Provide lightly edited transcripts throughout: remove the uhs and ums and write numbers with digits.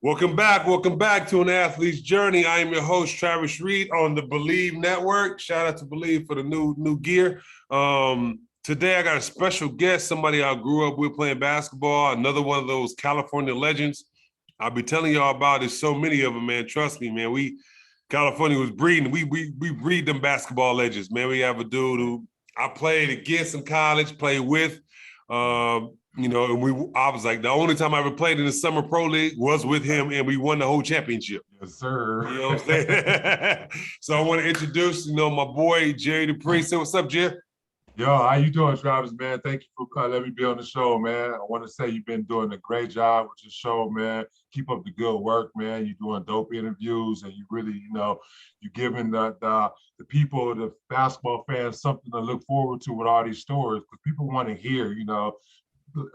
Welcome back to An Athlete's Journey. I am your host, Travis Reed, on the Believe Network. Shout out to Believe for the new gear. Today I got a special guest, somebody I grew up with playing basketball, another one of those California legends. I'll be telling y'all about. There's so many of them, man. Trust me, man. California was breeding. We breed them basketball legends, man. We have a dude who I played against in college, played with. And I was like, the only time I ever played in the Summer Pro League was with him, and we won the whole championship. Yes, sir. You know what I'm saying? So I want to introduce, my boy, Jerry Dupree. So what's up, Jerry? Yo, how you doing, Travis, man? Thank you for letting me be on the show, man. I want to say you've been doing a great job with your show, man. Keep up the good work, man. You're doing dope interviews, and you really, you're giving the people, the basketball fans, something to look forward to with all these stories, because people want to hear,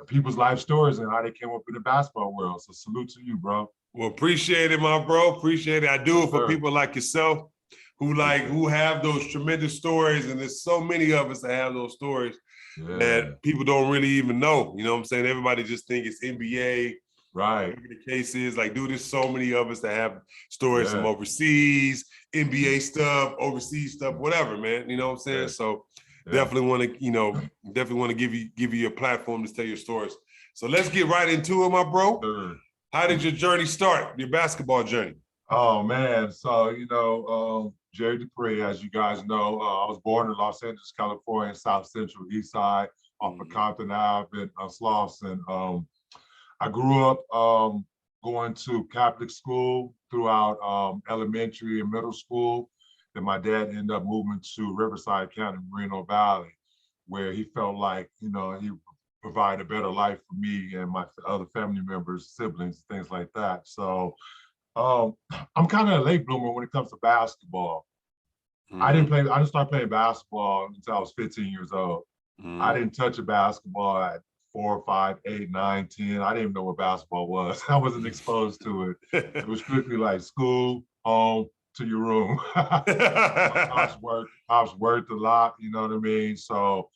people's life stories and how they came up in the basketball world. So salute to you, bro. Well, appreciate it, my bro. Appreciate it. I do it for people like yourself who have those tremendous stories. And there's so many of us that have those stories that people don't really even know. You know what I'm saying? Everybody just think it's NBA. Right. Whatever the case is, like, dude, there's so many of us that have stories from overseas, NBA stuff, overseas stuff, whatever, man. You know what I'm saying? So definitely want to give you a platform to tell your stories. So let's get right into it, my bro. Sure. How did your journey start, your basketball journey? Oh, man. So, Jerry Dupree, as you guys know, I was born in Los Angeles, California, South Central East Side, off of Compton Ave in Slauson. I grew up going to Catholic school throughout elementary and middle school. Then my dad ended up moving to Riverside County, Moreno Valley, where he felt like, he provide a better life for me and my other family members, siblings, things like that. So I'm kind of a late bloomer when it comes to basketball. I didn't start playing basketball until I was 15 years old. I didn't touch a basketball at 4, 5, 8, 9, 10. I didn't even know what basketball was. I wasn't exposed to it. It was strictly like school, home, to your room. House worked a lot, you know what I mean? So,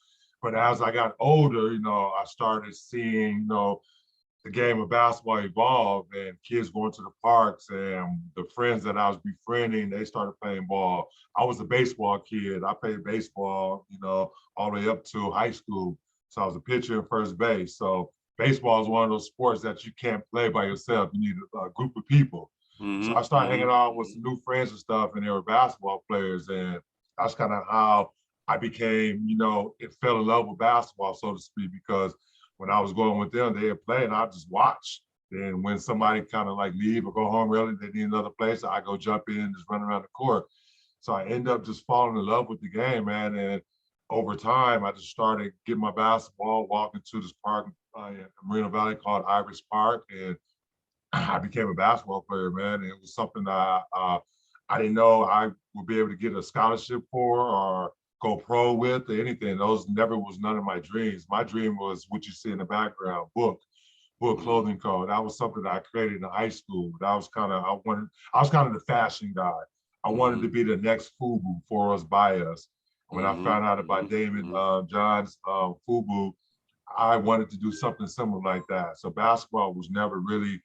but as I got older, I started seeing, the game of basketball evolve and kids going to the parks, and the friends that I was befriending, they started playing ball. I was a baseball kid. I played baseball, all the way up to high school. So I was a pitcher and first base. So baseball is one of those sports that you can't play by yourself. You need a group of people. So I started hanging out with some new friends and stuff, and they were basketball players. And that's kind of how I became, it fell in love with basketball, so to speak, because when I was going with them, they would play and I just watch. Then when somebody kind of like leave or go home early, they need another place, I go jump in and just run around the court. So I end up just falling in love with the game, man. And over time, I just started getting my basketball, walking to this park in Moreno Valley called Iris Park. And I became a basketball player, man. And it was something that I didn't know I would be able to get a scholarship for or go pro with or anything. Those never was none of my dreams. My dream was what you see in the background, book clothing code. That was something that I created in high school. That was kind of, I was kind of the fashion guy. I wanted to be the next FUBU, for us, by us. When I found out about Damon John's FUBU, I wanted to do something similar like that. So basketball was never really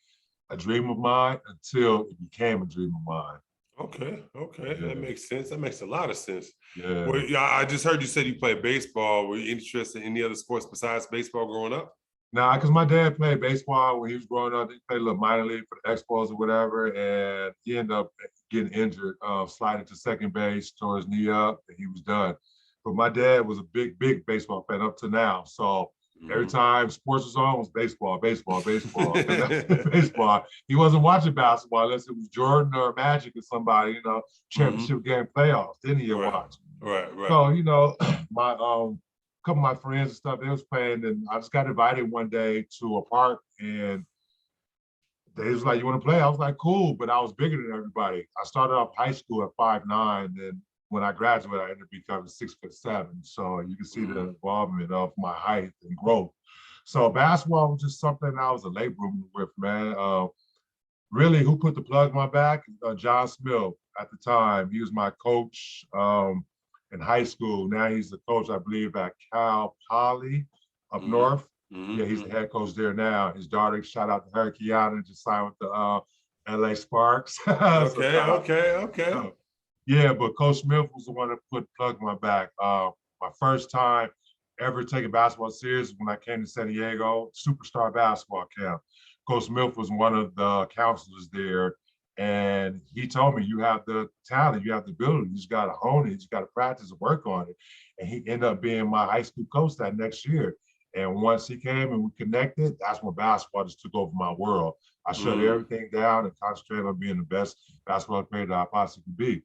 a dream of mine until it became a dream of mine. Okay. That makes sense. That makes a lot of sense. Yeah. Well, I just heard you said you played baseball. Were you interested in any other sports besides baseball growing up? Nah, because my dad played baseball when he was growing up. He played a little minor league for the Expos or whatever, and he ended up getting injured, sliding to second base, tore his knee up, and he was done. But my dad was a big baseball fan up to now. So every time sports was on, it was baseball. Baseball. He wasn't watching basketball unless it was Jordan or Magic or somebody, championship game playoffs. Then he'd watch. Right. So, my couple of my friends and stuff, they was playing, and I just got invited one day to a park, and they was like, "You want to play?" I was like, "Cool," but I was bigger than everybody. I started off high school at 5'9", and when I graduated, I ended up becoming 6'7". So you can see the involvement of my height and growth. So basketball was just something I was a late bloomer with, man. Really, who put the plug in my back? John Smith at the time. He was my coach in high school. Now he's the coach, I believe, at Cal Poly up north. Yeah, he's Mm-hmm. the head coach there now. His daughter, shout out to her, Kiana, just signed with the LA Sparks. So Okay, shout out. okay, okay. Yeah, but Coach Smith was the one that put plug in my back. My first time ever taking basketball serious when I came to San Diego, superstar basketball camp. Coach Smith was one of the counselors there. And he told me, you have the talent, you have the ability, you just got to hone it, you just got to practice and work on it. And he ended up being my high school coach that next year. And once he came and we connected, that's when basketball just took over my world. I shut Mm. everything down and concentrated on being the best basketball player that I possibly could be.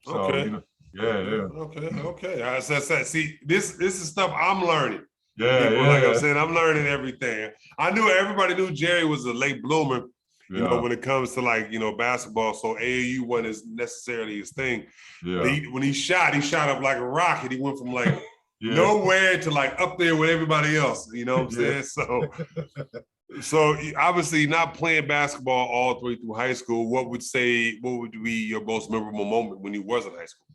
So, Okay. yeah, yeah, Okay. See, this is stuff I'm learning. yeah, People, like I'm yeah, saying, I'm learning everything. I knew everybody knew Jerry was a late bloomer, yeah, when it comes to like, basketball. So AAU wasn't necessarily his thing. But yeah, when he shot up like a rocket. He went from like yeah, nowhere to like up there with everybody else. You know what I'm yeah. saying? So obviously not playing basketball all the way through high school. What would be your most memorable moment when you was in high school?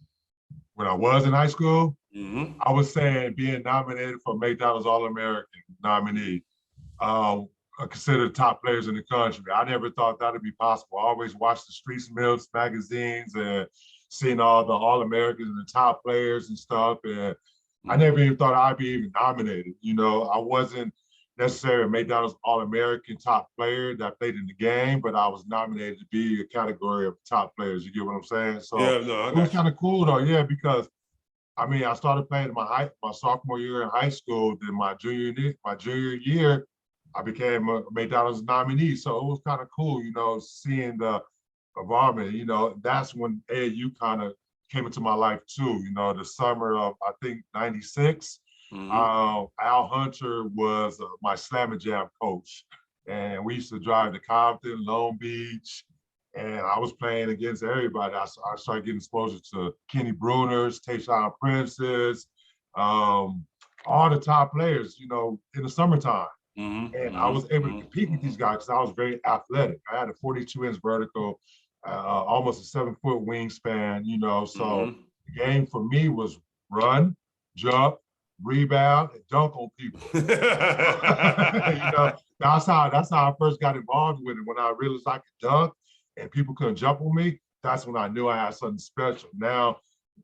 When I was in high school, Mm-hmm. I was saying being nominated for McDonald's All-American nominee. Considered top players in the country. I never thought that would be possible. I always watched the Streets Mills magazines and seen all the All-Americans and the top players and stuff. And I Mm-hmm. never even thought I'd be even nominated. I wasn't necessarily a McDonald's All-American top player that played in the game, but I was nominated to be a category of top players. You get what I'm saying? So Yeah, no, I it was got you. kind of cool though, yeah, because I mean, I started playing my sophomore year in high school. Then my junior year, I became a McDonald's nominee. So it was kind of cool, seeing the involvement. That's when AAU kind of came into my life too. The summer of I think '96. Mm-hmm. Al Hunter was my Slam and Jam coach, and we used to drive to Compton, Long Beach, and I was playing against everybody. I started getting exposure to Kenny Bruners, Tayshaun Princes, all the top players, in the summertime. Mm-hmm. And I was able to compete with Mm-hmm. these guys because I was very athletic. I had a 42-inch vertical, almost a 7-foot wingspan, so Mm-hmm. the game for me was run, jump, rebound, and dunk on people. That's how I first got involved with it. When I realized I could dunk and people couldn't jump on me, that's when I knew I had something special. Now,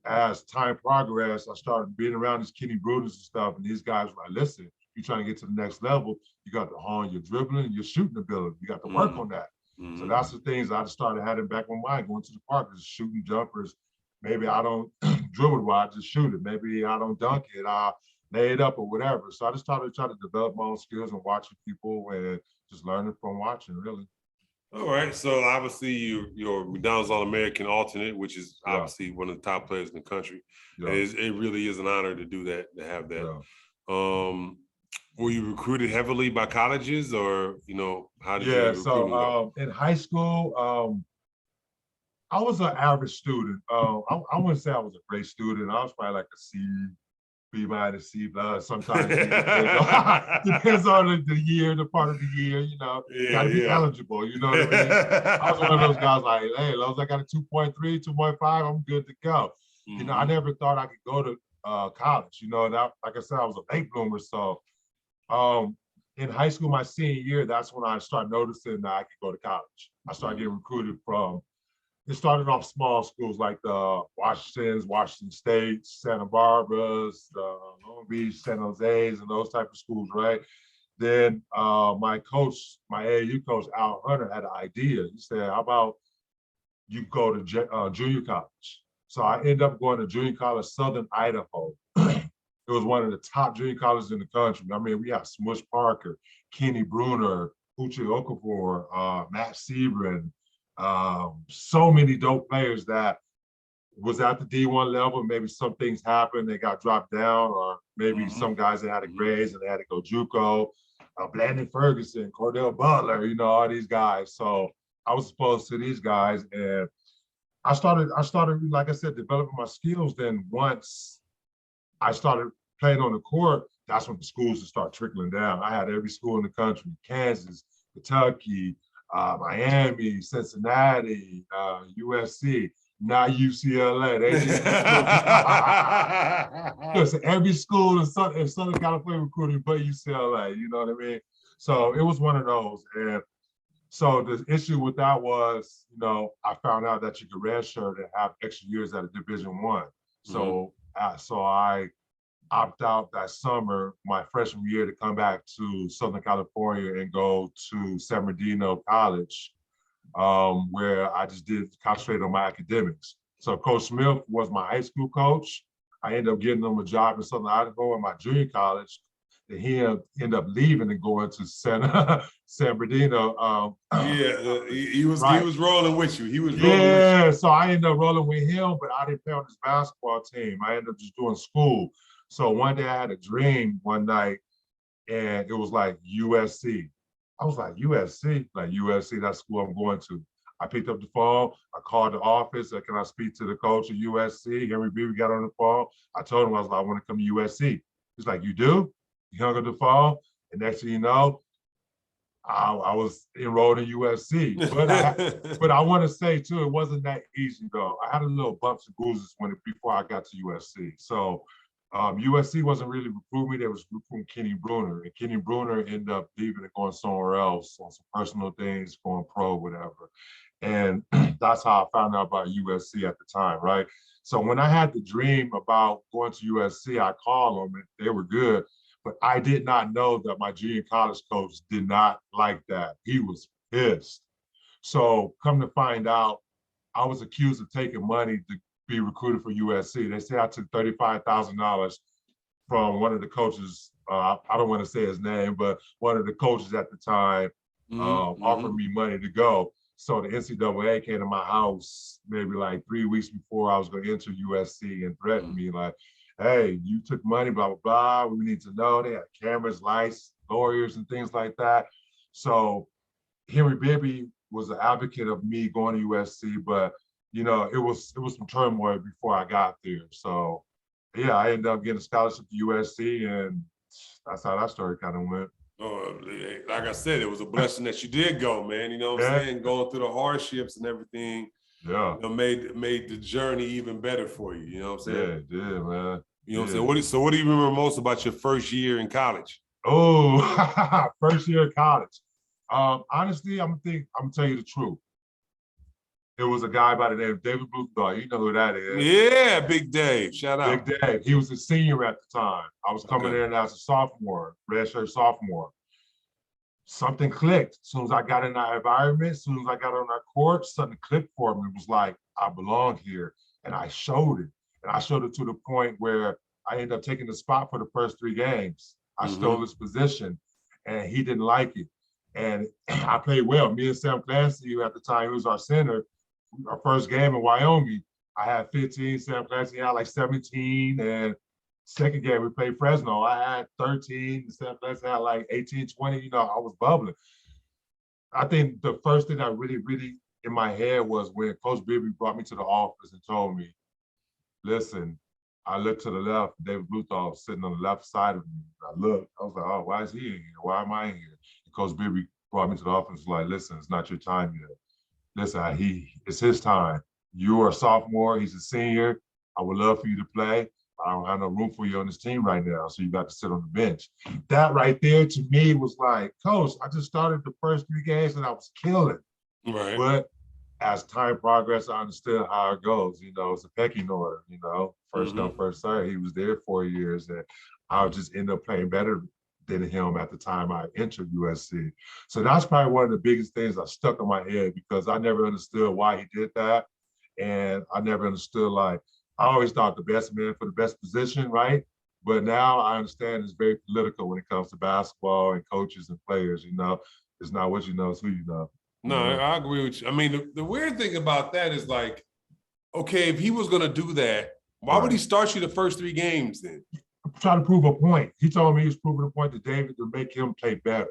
as time progressed, I started being around these Kenny Bruders and stuff, and these guys were like, listen, you're trying to get to the next level, you got to hone your dribbling and your shooting ability. You got to work on that. So Mm-hmm. that's the things I started having back in my mind, going to the park, just shooting jumpers. Maybe I don't dribble well, I just shoot it. Maybe I don't dunk it. I lay it up or whatever. So I just started trying to develop my own skills and watching people and just learning from watching, really. All right. So obviously you're McDonald's All American alternate, which is Yeah, obviously one of the top players in the country. And yeah, it really is an honor to do that, to have that. yeah. Um, were you recruited heavily by colleges, or how did Yeah, your so recruiting go? in high school, I was an average student. I wouldn't say I was a great student. I was probably like a C, B minus, C plus. Sometimes D depends on depends on the year, the part of the year. Got Yeah, to be yeah. eligible. You know what I mean? I was one of those guys like, hey, as long as I got a 2.3, 2.5, I'm good to go. I Mm-hmm. never thought I could go to college. That, like I said, I was a late bloomer. So um, in high school, my senior year, that's when I started noticing that I could go to college. I started getting recruited from it started off small schools like the Washington State, Santa Barbara's, Long Beach, San Jose's, and those type of schools, right? Then my coach, my AAU coach, Al Hunter, had an idea. He said, how about you go to junior college? So I ended up going to junior college, Southern Idaho. It was one of the top junior colleges in the country. I mean, we have Smush Parker, Kenny Bruner, Uche Okafor, Matt Sebring, so many dope players that was at the D1 level. Maybe some things happened, they got dropped down, or maybe Mm-hmm. some guys that had a grades and they had to go JUCO. Blandon Ferguson, Cordell Butler, all these guys. So I was exposed to these guys, and I started, like I said, developing my skills. Then once I started playing on the court, that's when the schools would start trickling down. I had every school in the country: Kansas, Kentucky, Miami, Cincinnati, USC. not UCLA. They didn't recruit. Listen, every school in Southern California recruiting but UCLA, you know what I mean? So it was one of those. And so the issue with that was, you know, I found out that you could redshirt and have extra years at a Division One. So, so I opt out that summer, my freshman year, to come back to Southern California and go to San Bernardino College, where I just did concentrate on my academics. So Coach Smith was my high school coach. I ended up getting him a job in Southern Idaho in my junior college. And he ended up leaving and going to San Bernardino. He was rolling with you. He was rolling with you. Yeah, so I ended up rolling with him, but I didn't play on his basketball team. I ended up just doing school. So one day I had a dream one night, and it was like USC. I was like, USC? Like USC, that's school I'm going to. I picked up the phone. I called the office. Said, can I speak to the coach of USC? Henry Beebe got on the phone. I told him, I was like, I want to come to USC. He's like, you do? He hung up the phone. And next thing you know, I was enrolled in USC. But I want to say, too, it wasn't that easy, though. I had a little bumps and bruises before I got to USC. So USC wasn't really recruiting me. They was recruiting Kenny Bruner. And Kenny Bruner ended up leaving and going somewhere else on some personal things, going pro, whatever. And that's how I found out about USC at the time, right? So when I had the dream about going to USC, I called them and they were good. But I did not know that my junior college coach did not like that. He was pissed. So come to find out, I was accused of taking money to be recruited for USC. They say I took $35,000 from one of the coaches. I don't want to say his name, but one of the coaches at the time offered me money to go. So the NCAA came to my house maybe like 3 weeks before I was going to enter USC and threatened me like, hey, you took money, blah, blah, blah. We need to know. They had cameras, lights, lawyers, and things like that. So Henry Beebe was an advocate of me going to USC, but you know, it was some turmoil before I got there. So yeah, I ended up getting a scholarship to USC, and that's how that story kind of went. Oh, like I said, it was a blessing that you did go, man. You know what I'm saying? Going through the hardships and everything. Yeah. You know, made the journey even better for you. You know what I'm saying? Yeah, it did, man. You know what I'm saying? So what do you remember most about your first year in college? Oh, first year of college. Honestly, I'm gonna tell you the truth. It was a guy by the name of David Bluthar. You know who that is. Yeah, Big Dave. Shout out. Big Dave. He was a senior at the time. I was coming in as a sophomore, redshirt sophomore. Something clicked. As soon as I got in that environment, as soon as I got on that court, something clicked for me. It was like, I belong here. And I showed it. And I showed it to the point where I ended up taking the spot for the first 3 games. I stole his position, and he didn't like it. And I played well. Me and Sam Clancy, who at the time, he was our center, our first game in Wyoming, I had 15, Sam Clancy had like 17, and second game we played Fresno, I had 13, Sam Clancy had like 18, 20, you know, I was bubbling. I think the first thing that really in my head was when Coach Beebe brought me to the office and told me, listen, I looked to the left, David Bluthar was sitting on the left side of me. I looked, I was like, oh, why is he in here? Why am I in here? And Coach Beebe brought me to the office, like, listen, it's not your time yet. Listen, it's his time. You're a sophomore, he's a senior. I would love for you to play. I don't have no room for you on this team right now, so you got to sit on the bench. That right there to me was like, Coach, I just started the first 3 games and I was killing. Right. But as time progressed, I understood how it goes. You know, it's a pecking order, you know, first come, first serve. He was there 4 years, and I just ended up playing better than him at the time I entered USC. So that's probably one of the biggest things that stuck in my head, because I never understood why he did that. And I never understood, like, I always thought the best man for the best position, right? But now I understand it's very political when it comes to basketball and coaches and players, you know. It's not what you know, it's who you know. No, I agree with you. I mean, the weird thing about that is, like, okay, if he was going to do that, why would he start you the first 3 games then? Try to prove a point. He told me he was proving a point to David to make him play better.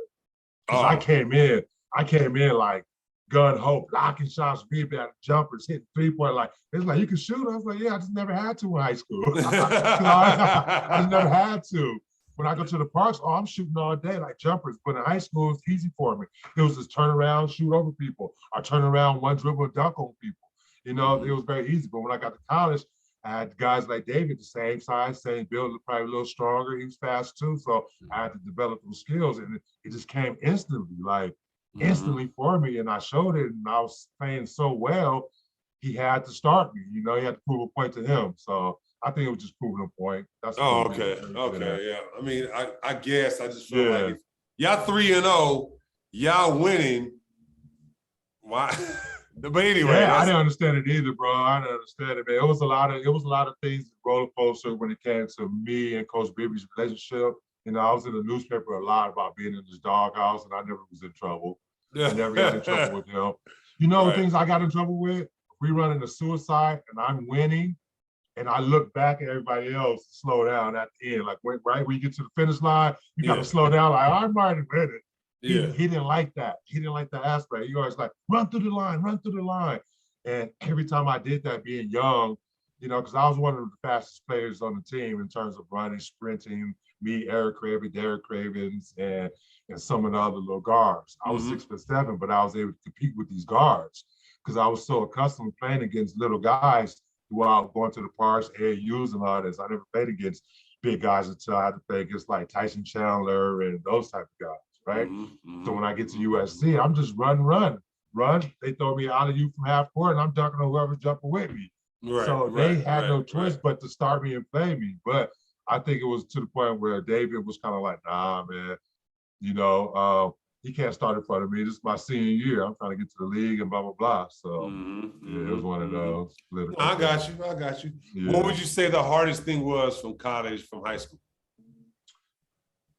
Because I came in like gun ho, blocking shots, rebounding, jumpers, hitting 3-point. Like, it's like, you can shoot. I was like, yeah, I just never had to in high school. I just never had to. When I go to the parks, I'm shooting all day like jumpers. But in high school, it's easy for me. It was just turn around, shoot over people, or turn around, one dribble, dunk on people. You know, it was very easy. But when I got to college, I had guys like David, the same size, same build, probably a little stronger. He was fast too. So I had to develop those skills. And it just came instantly, like instantly for me. And I showed it and I was playing so well, he had to start me. You know, he had to prove a point to him. So I think it was just proving a point. That's Oh, okay. Okay. Yeah. I mean, I guess I just feel like if y'all 3-0, y'all winning. Why? But anyway, yeah, I didn't understand it either, bro. I didn't understand it, man. It was a lot of things roller coaster when it came to me and Coach Bibby's relationship. You know, I was in the newspaper a lot about being in this doghouse, and I never was in trouble. I never got in trouble with him. You know, things I got in trouble with? We running a suicide, and I'm winning, and I look back at everybody else, slow down at the end. Like, right when you get to the finish line, you got to slow down. Like, I'm already winning. He didn't like that. He didn't like that aspect. He always like, run through the line, run through the line. And every time I did that, being young, you know, because I was one of the fastest players on the team in terms of running, sprinting, me, Eric Craven, Derek Cravens, and some of the other little guards. I was 6'7", but I was able to compete with these guards because I was so accustomed to playing against little guys throughout going to the parks, AAUs and all this. I never played against big guys until I had to play against like Tyson Chandler and those type of guys. Right. So when I get to USC, I'm just run. They throw me out of you from half court and I'm dunking on whoever's jumping with me. So they had no choice but to start me and play me. But I think it was to the point where David was kind of like, nah, man, you know, he can't start in front of me. This is my senior year. I'm trying to get to the league and blah, blah, blah. So yeah, it was one of those. I got you. Yeah. What would you say the hardest thing was from college, from high school?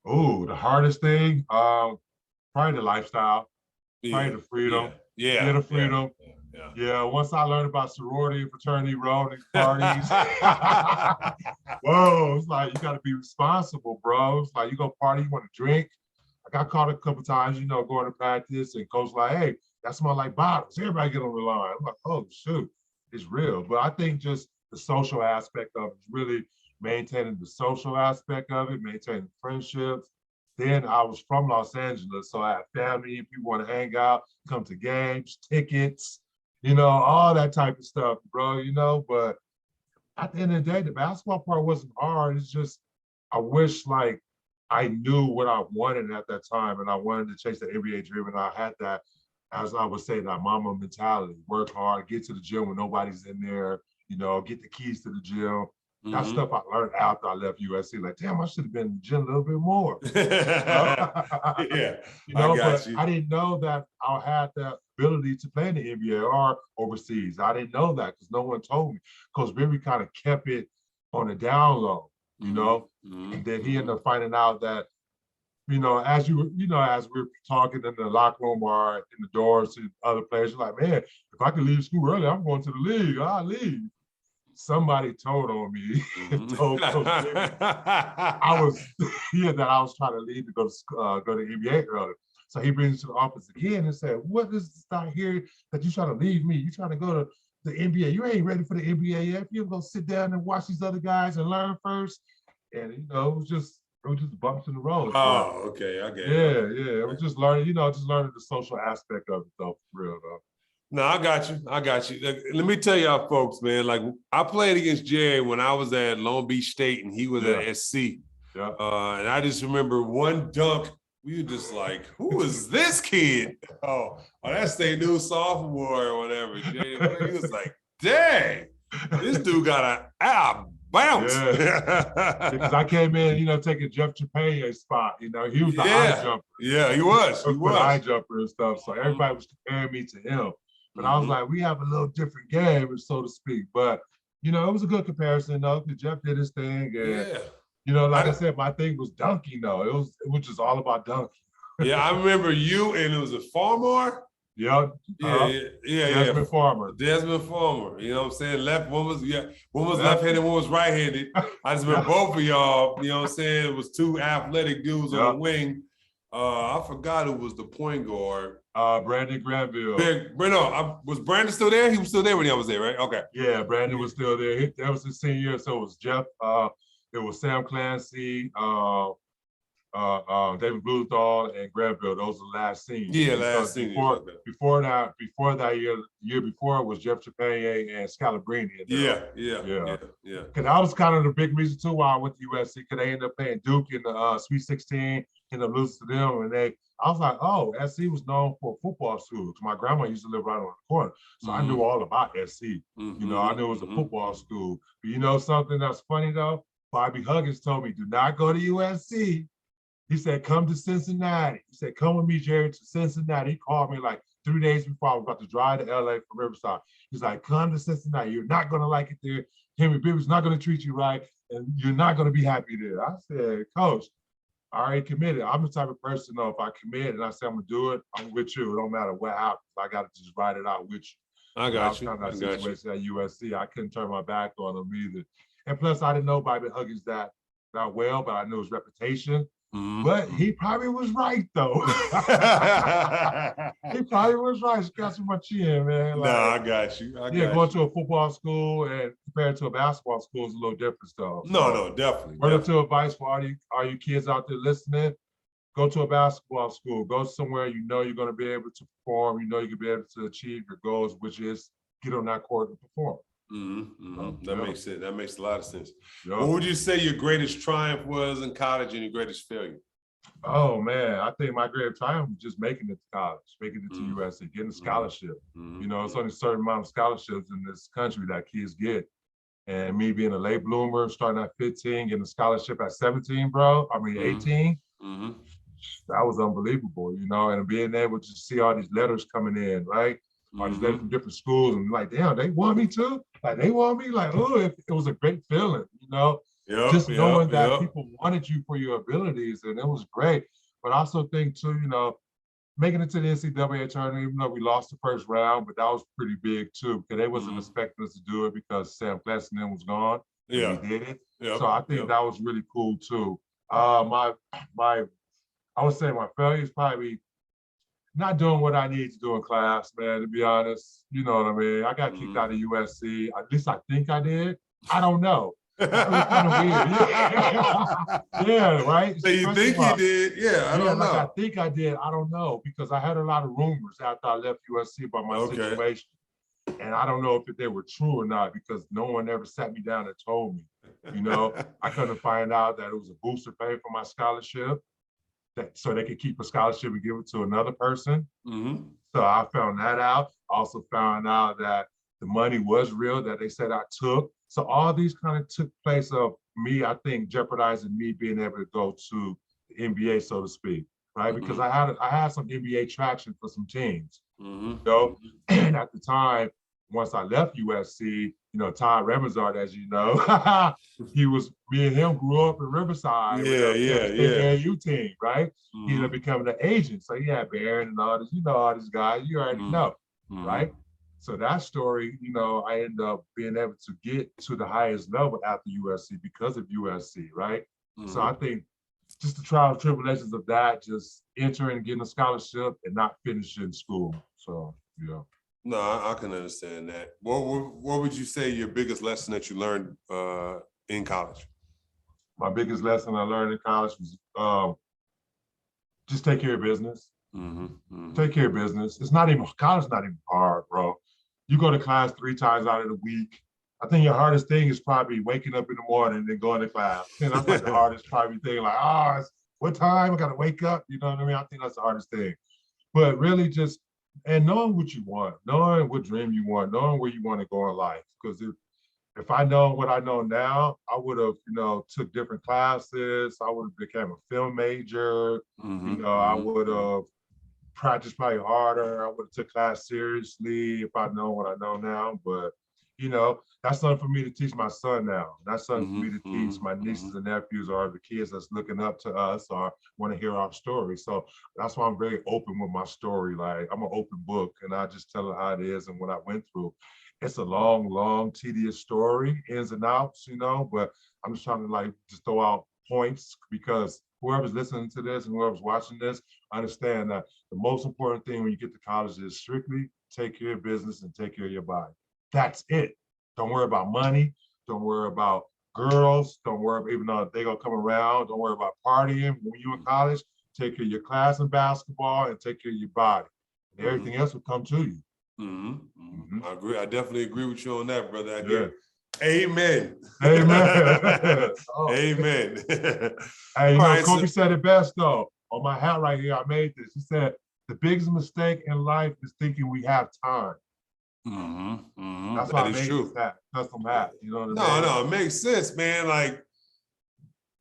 Oh, the hardest thing, probably the lifestyle, probably the freedom. The freedom. Yeah, once I learned about sorority and fraternity rolling parties, whoa, it's like you got to be responsible, bro. It's like you go party, you want to drink. I got caught a couple times, you know, going to practice, and coach like, hey, that smell like bottles. Everybody get on the line. I'm like, oh shoot, it's real. But I think just the social aspect of it is really maintaining the social aspect of it, maintaining friendships. Then I was from Los Angeles, so I had family, people want to hang out, come to games, tickets, you know, all that type of stuff, bro, you know. But at the end of the day, the basketball part wasn't hard. It's just, I wish like I knew what I wanted at that time, and I wanted to chase the NBA dream, and I had that, as I would say, that mama mentality, work hard, get to the gym when nobody's in there, you know, get the keys to the gym. That stuff I learned after I left USC. Like, damn, I should have been in the gym a little bit more. Yeah, you know, but I didn't know that I had that ability to play in the NBA or overseas. I didn't know that because no one told me. Coach Bibby kind of kept it on the down low, you know, and then he ended up finding out that, you know, as we're talking in the locker room or in the doors to other players, you're like, man, if I could leave school early, I'm going to the league. I'll leave. Somebody told on me, told Coach Bibby, that I was trying to leave to go to the NBA early. So he brings me to the office again and said, what is this out here that you're trying to leave me? You're trying to go to the NBA. You ain't ready for the NBA yet. You go sit down and watch these other guys and learn first. And, you know, it was just bumps in the road. Oh, okay. I get it. Yeah. It was just learning, just learning the social aspect of it, though, for real, though. No, I got you. Let me tell y'all folks, man, like I played against Jerry when I was at Long Beach State and he was at SC. Yeah. And I just remember one dunk, we were just like, who is this kid? Oh, that's their new sophomore or whatever. Jerry, he was like, dang, this dude got a bounce. Yeah. Because I came in, taking Jeff Chapagnier's spot. He was the high jumper. Yeah, he was. He was high jumper and stuff. So everybody was comparing me to him. But I was like, we have a little different game, so to speak. But, it was a good comparison, though, because Jeff did his thing. And, like I said, my thing was dunking, though. It was just all about dunking. Yeah, I remember you, and it was a Farmer. Yeah. Desmond Farmer. Desmond Farmer. You know what I'm saying? One was left-handed, one was right-handed. I just remember both of y'all, you know what I'm saying? It was two athletic dudes on the wing. I forgot who was the point guard. Brandon Granville. Was Brandon still there? He was still there when I was there, right? Okay. Yeah, Brandon was still there. That was his senior year. So it was Jeff. It was Sam Clancy. David Blumenthal and Granville. Those are the last seniors. Yeah, Because last seniors. before that year, the year before was Jeff Trepanier and Scalabrini. Yeah. Because that was kind of the big reason too why I went to USC, because they ended up playing Duke in the Sweet 16, ended up losing to them, and I was like, oh, SC was known for football school. My grandma used to live right on the corner, so I knew all about SC. You know, I knew it was a football school. But you know something that's funny though? Bobby Huggins told me, do not go to USC. He said, come to Cincinnati. He said, come with me, Jerry, to Cincinnati. He called me like 3 days before I was about to drive to LA from Riverside. He's like, come to Cincinnati. You're not going to like it there. Henry Bibby's not going to treat you right, and you're not going to be happy there. I said, Coach, I already committed. I'm the type of person, though, if I commit and I say I'm going to do it, I'm with you. It don't matter what happens. I got to just ride it out with you. I got you. Kind of that situation at USC. I couldn't turn my back on them either. And plus, I didn't know Bobby Huggins that well, but I knew his reputation. But he probably was right, though. He probably was right. Scratching my chin, man. Like, no, I got you. Going to a football school and compared to a basketball school is a little different stuff. No, definitely. Word to advice for all you kids out there listening, go to a basketball school. Go somewhere you know you're going to be able to perform. You know you can be able to achieve your goals, which is get on that court and perform. That makes sense. That makes a lot of sense. Yeah. What would you say your greatest triumph was in college and your greatest failure? Oh man, I think my greatest triumph was just making it to college, making it to USC, getting a scholarship. You know, it's only a certain amount of scholarships in this country that kids get. And me being a late bloomer, starting at 15, getting a scholarship at 17, bro. I mean, 18. That was unbelievable, you know, and being able to see all these letters coming in, right? All these letters from different schools, and like, damn, they want me too. Like, they want me. Like, oh, it was a great feeling, you know. Just knowing that people wanted you for your abilities, and it was great. But I also think too, you know, making it to the NCAA tournament, even though we lost the first round, but that was pretty big too, because they wasn't expecting us to do it because Sam Classen was gone. We did it. So I think that was really cool too. I would say my failure is probably not doing what I need to do in class, man, to be honest. You know what I mean? I got kicked out of USC. At least I think I did. I don't know. That was kind of weird. Yeah, right? So you think you did? Yeah, I don't know. I think I did. I don't know, because I had a lot of rumors after I left USC about my situation. And I don't know if they were true or not, because no one ever sat me down and told me. You know, I couldn't find out that it was a booster pay for my scholarship, so they could keep a scholarship and give it to another person. So I found that out. I also found out that the money was real that they said I took. So all these kind of took place of me, I think, jeopardizing me being able to go to the NBA, so to speak, right? Because I had some NBA traction for some teams. You know? And at the time, once I left USC, you know, Todd Remazard, as you know, me and him grew up in Riverside. AAU team, right? He ended up becoming an agent. So he had Barron and all this, you know, all these guys, you already know, right? So that story, you know, I ended up being able to get to the highest level after USC because of USC, right? So I think just the trials and tribulations of that, just entering, getting a scholarship and not finishing school. So, yeah. No, I can understand that. What would you say your biggest lesson that you learned in college? My biggest lesson I learned in college was just take care of business. Take care of business. College not even hard, bro. You go to class 3 times out of the week. I think your hardest thing is probably waking up in the morning and then going to class. And that's like the hardest probably thing. Like, what time? I got to wake up. You know what I mean? I think that's the hardest thing. But really just, and knowing what you want, knowing what dream you want, knowing where you want to go in life. Because if I know what I know now, I would have, you know, took different classes. I would have become a film major. You know, I would have practiced probably harder. I would have took class seriously if I know what I know now. But, you know, that's something for me to teach my son now. That's something for me to teach my nieces and nephews, or the kids that's looking up to us or want to hear our story. So that's why I'm very open with my story. Like, I'm an open book, and I just tell it how it is and what I went through. It's a long, long, tedious story, ins and outs, you know, but I'm just trying to like just throw out points, because whoever's listening to this and whoever's watching this, understand that the most important thing when you get to college is strictly take care of business and take care of your body. That's it. Don't worry about money. Don't worry about girls, don't worry, even though they gonna come around, don't worry about partying when you in college. Take care of your class in basketball and take care of your body. And everything else will come to you. I agree. I definitely agree with you on that, brother. Amen. Amen. Amen. Hey, you All know, right, Kobe said it best though. On my hat right here, I made this. He said, the biggest mistake in life is thinking we have time. That's why That I is made true. this hat, custom hat. You know what I mean? No, it makes sense, man. Like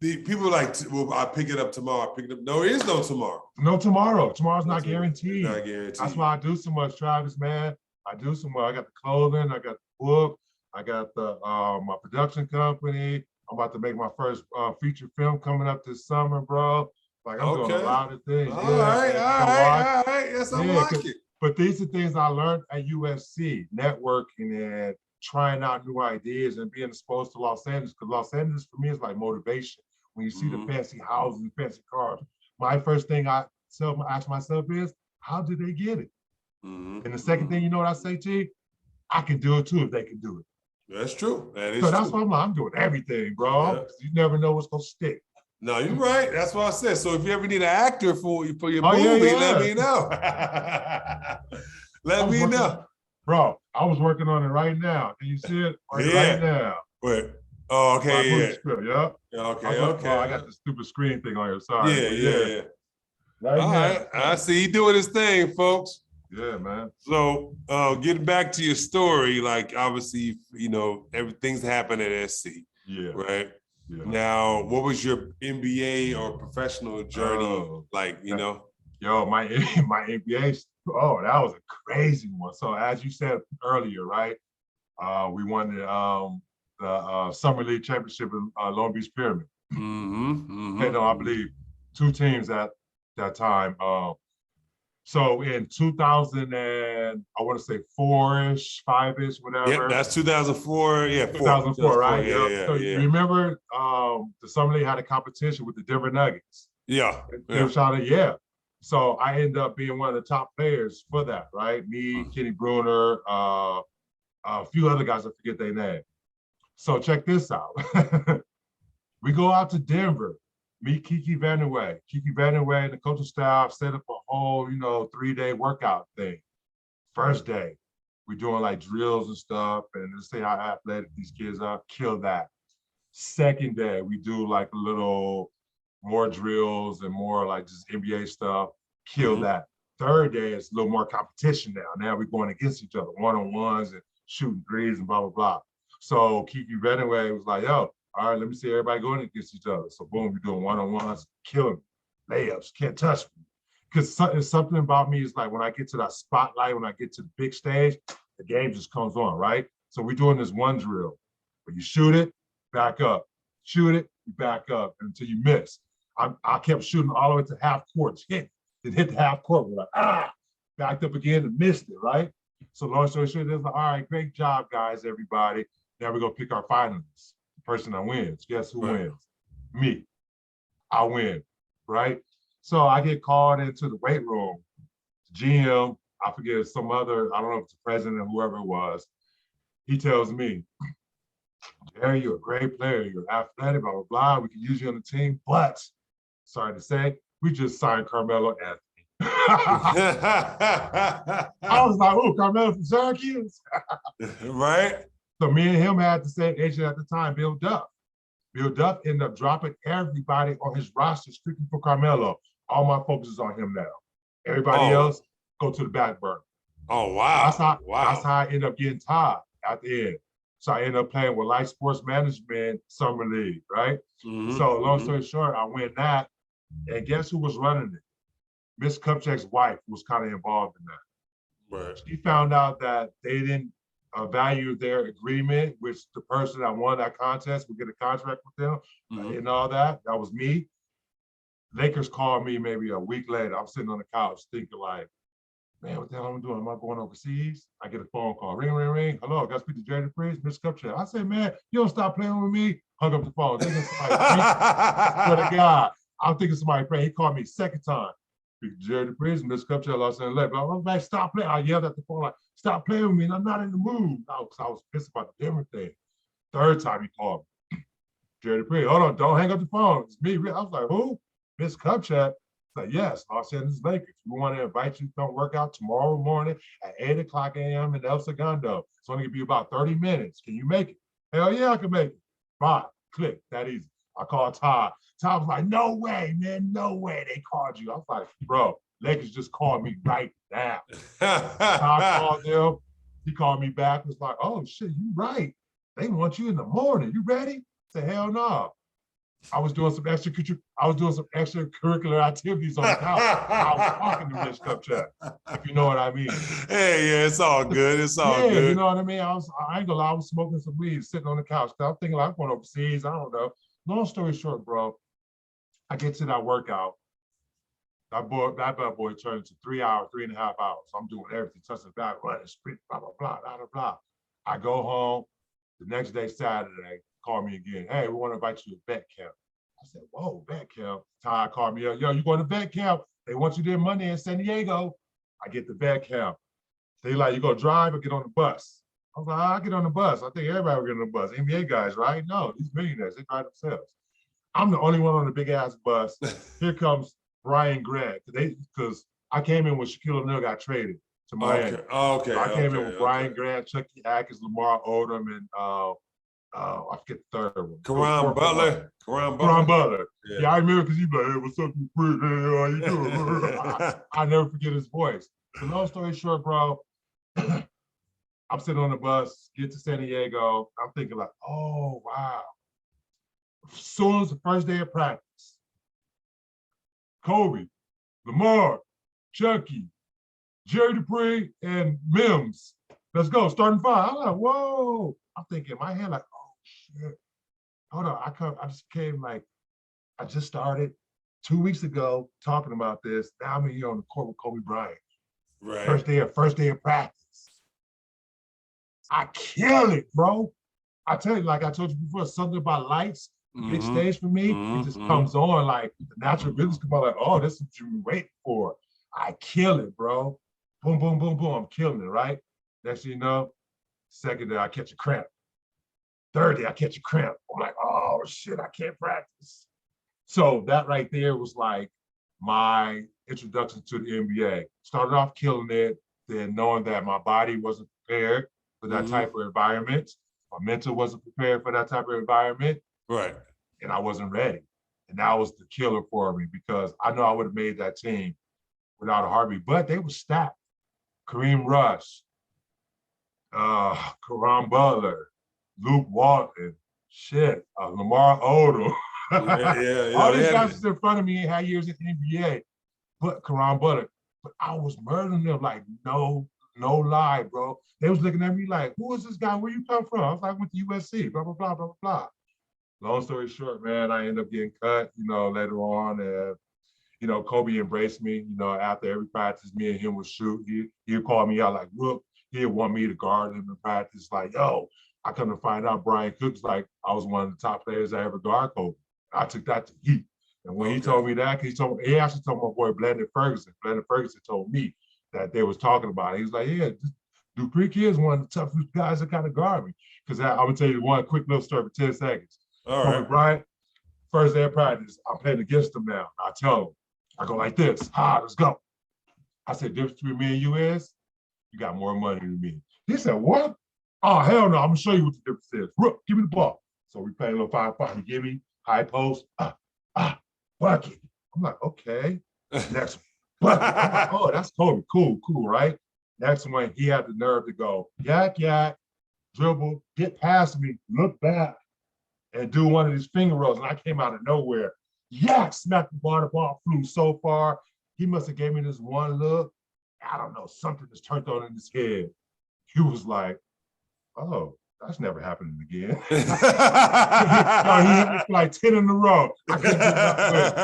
the people like, well, I pick it up tomorrow. I pick it up. No, there is no tomorrow. No tomorrow. Tomorrow's No not tomorrow. guaranteed. It's not guaranteed. That's why I do so much, Travis, man. I do so much. I got the clothing, I got the book, I got the my production company. I'm about to make my first feature film coming up this summer, bro. Like I'm doing a lot of things. All right. Yes, I like it. But these are things I learned at USC, networking and trying out new ideas and being exposed to Los Angeles. Because Los Angeles for me is like motivation. When you see the fancy houses and fancy cars, my first thing I ask myself is, how did they get it? And the second thing, you know what I say, T? I can do it too if they can do it. That's true. That is so that's why I'm doing everything, bro. Yeah. You never know what's gonna stick. No, you're right. That's what I said. So if you ever need an actor for your movie, let me know. Let me know. Bro, I was working on it right now. Can you see it? Right now. Wait. Oh, okay. Script, yeah. Okay. Well, I got the stupid screen thing on here. Sorry. Yeah. Right All right. I see you doing his thing, folks. Yeah, man. So getting back to your story, like obviously, you know, everything's happened at SC. Yeah. Right. Yeah. Now, what was your NBA or professional journey like, you know? Yo, my NBA, that was a crazy one. So as you said earlier, right? We won the Summer League Championship in Long Beach Pyramid. I believe 2 teams at that time. So in 2000 and I want to say 4-ish, 5-ish, whatever. Yep, that's 2004. Yeah, 2004, right? Yeah. So you remember the Summer League had a competition with the Denver Nuggets. Yeah. So I ended up being one of the top players for that, right? Me, Kenny Bruner, a few other guys, I forget their name. So check this out. We go out to Denver, meet Kiki Vanderway. Kiki Vanderway and the coaching staff set up a whole, 3-day workout thing. First day, we're doing like drills and stuff, and let's see how athletic these kids are. Kill that. Second day, we do like a little more drills and more like just NBA stuff. Kill that. Third day, it's a little more competition now. Now we're going against each other, one-on-ones and shooting threes and blah, blah, blah. So Kiki Vanderway was like, yo, all right, let me see everybody going against each other. So boom, we're doing one-on-ones, killing me. Layups, can't touch me. Because it's something about me is like when I get to that spotlight, when I get to the big stage, the game just comes on, right? So we're doing this one drill where you shoot it, back up. Shoot it, you back up until you miss. I kept shooting all the way to half court, hit the half court. We're like, backed up again and missed it, right? So long story short, they're like, all right, great job, guys, everybody. Now we're gonna pick our finalists. The person that wins. Guess who wins? Me. I win, right? So I get called into the weight room. GM, I forget some other, I don't know if it's the president or whoever it was. He tells me, Jerry, you're a great player. You're athletic, blah, blah, blah. We can use you on the team, but sorry to say, we just signed Carmelo Anthony. I was like, oh, Carmelo from Syracuse. Right. So me and him had the same agent at the time, Bill Duff. Bill Duff ended up dropping everybody on his roster strictly for Carmelo. All my focus is on him now. Everybody else, go to the back burner. Oh, wow. That's how I ended up getting tied at the end. So I ended up playing with Light Sports Management Summer League, right? So long story short, I win that. And guess who was running it? Miss Kupchak's wife was kind of involved in that. Right. She found out that they didn't value their agreement, which the person that won that contest would get a contract with them and all that. That was me. Lakers called me maybe a week later. I'm sitting on the couch thinking like, man, what the hell am I doing? Am I going overseas? I get a phone call. Ring, ring, ring. Hello, I got to speak to Jerry Dupree, Mr. Kupchak. I said, man, you don't stop playing with me. Hung up the phone. Thinking somebody for the guy. I'm thinking somebody praying. He called me second time. Jerry Dupree, Mr. Kupchak, Los Angeles. But I'm like, stop playing. I yelled at the phone like, stop playing with me. And I'm not in the mood. I was pissed about the Denver thing. Third time he called me. Jerry Dupree, hold on, don't hang up the phone. It's me. I was like, who? Miss Cupchat. Like, yes, Los Angeles Lakers. We want to invite you to come work out tomorrow morning at 8:00 a.m. in El Segundo. It's only gonna be about 30 minutes. Can you make it? Hell yeah, I can make it. Fine, click, that easy. I called Todd. Todd was like, no way, man, no way they called you. I was like, bro, Lakers just called me right now. Todd called them. He called me back. Was like, oh shit, you right. They want you in the morning. You ready? I said, hell no. I was doing some extracurricular activities on the couch. I was talking to Miss Cupchat, if you know what I mean. Hey, yeah, it's all good. It's all Yeah, good. you know what I mean? I ain't gonna lie, I was smoking some weed, sitting on the couch. I'm thinking like I'm going overseas. I don't know. Long story short, bro, I get to that workout. That bad boy turned into 3 hours, 3.5 hours. So I'm doing everything, touching the back, running, sprint, blah, blah, blah, blah, blah, blah. I go home. The next day, Saturday, call me again. Hey, we want to invite you to vet camp. I said, whoa, vet camp. Ty called me up. Yo, you going to vet camp? They want you there Monday in San Diego. I get the vet camp. They like, you go drive or get on the bus? I was like, I'll get on the bus. I think everybody will get on the bus. NBA guys, right? No, these millionaires, they drive themselves. I'm the only one on the big ass bus. Here comes Brian Grant. Because I came in when Shaquille O'Neal got traded to Miami. Okay. So I came in with Brian Grant, Chucky Atkins, Lamar Odom, and I forget the third one. Karan Butler. Karan Butler. Yeah, I remember because he's like, hey, what's up, Dupree? Hey, how you doing? I never forget his voice. So long story short, bro, I'm sitting on the bus, get to San Diego. I'm thinking like, oh, wow. As soon as the first day of practice, Kobe, Lamar, Chucky, Jerry Dupree, and Mims. Let's go, starting five. I'm like, whoa. I'm thinking in my head, like, oh shit. Hold on. I just came like, I just started 2 weeks ago talking about this. Now I'm here on the court with Kobe Bryant. Right. First day of practice. I kill it, bro. I tell you, like I told you before, something about lights, big stage for me, it just comes on like the natural rhythms come on like, oh, this is what you've been waiting for. I kill it, bro. Boom, boom, boom, boom. I'm killing it, right? Next thing you know, second day I catch a cramp. Third day I catch a cramp. I'm like, oh shit, I can't practice. So that right there was like my introduction to the NBA. Started off killing it, then knowing that my body wasn't prepared for that type of environment. My mental wasn't prepared for that type of environment. Right. And I wasn't ready. And that was the killer for me because I know I would have made that team without a heartbeat, but they were stacked. Kareem Rush, Karan Butler, Luke Walton, Lamar Odom. All these guys in front of me had years in the NBA, but Karan Butler. But I was murdering them like no lie, bro. They was looking at me like, who is this guy? Where you come from? I was like, I went to USC, blah, blah, blah, blah, blah. Long story short, man, I ended up getting cut, later on. And, Kobe embraced me, after every practice, me and him would shoot. He'd call me out like, look, he'd want me to guard him in practice. Like, yo, I come to find out Brian Cook's like, I was one of the top players I ever guard Kobe. I took that to heat. And when he told me that, he actually told my boy Blandon Ferguson. Blandon Ferguson told me that they was talking about it. He was like, yeah, Dupree is one of the toughest guys that kind of guard me. Because I'm going to tell you one quick little story for 10 seconds. All right. Brian, first day of practice, I'm playing against him now. I tell him, I go like this, let's go. I said, difference between me and you is, you got more money than me. He said, what? Oh, hell no, I'm gonna show you what the difference is. Rook, give me the ball. So we play a little 5-5. He give me high post, bucket. I'm like, okay. Next one, bucket. I'm like, oh, that's Kobe. Cool, right? Next one, he had the nerve to go, yak, dribble, get past me, look back, and do one of these finger rolls. And I came out of nowhere. Smacked the ball flew so far. He must have gave me this one look. I don't know, something just turned on in his head. He was like, oh, that's never happening again. He hit me for like 10 in a row. I couldn't do nothing with it.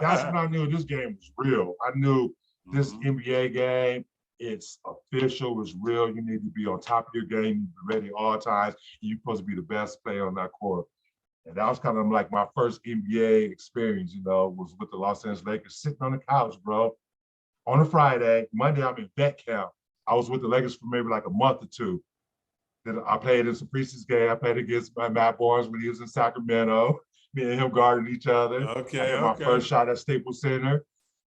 That's when I knew this game was real. I knew this NBA game, it's official, it's real. You need to be on top of your game, you need to be ready all times. You're supposed to be the best player on that court. And that was kind of like my first NBA experience, was with the Los Angeles Lakers, sitting on the couch, bro. On a Friday, Monday, I'm in vet camp. I was with the Lakers for maybe like a month or two. Then I played in some preseason game. I played against Matt Barnes when he was in Sacramento. Me and him guarding each other. I Okay, hit my okay. first shot at Staples Center.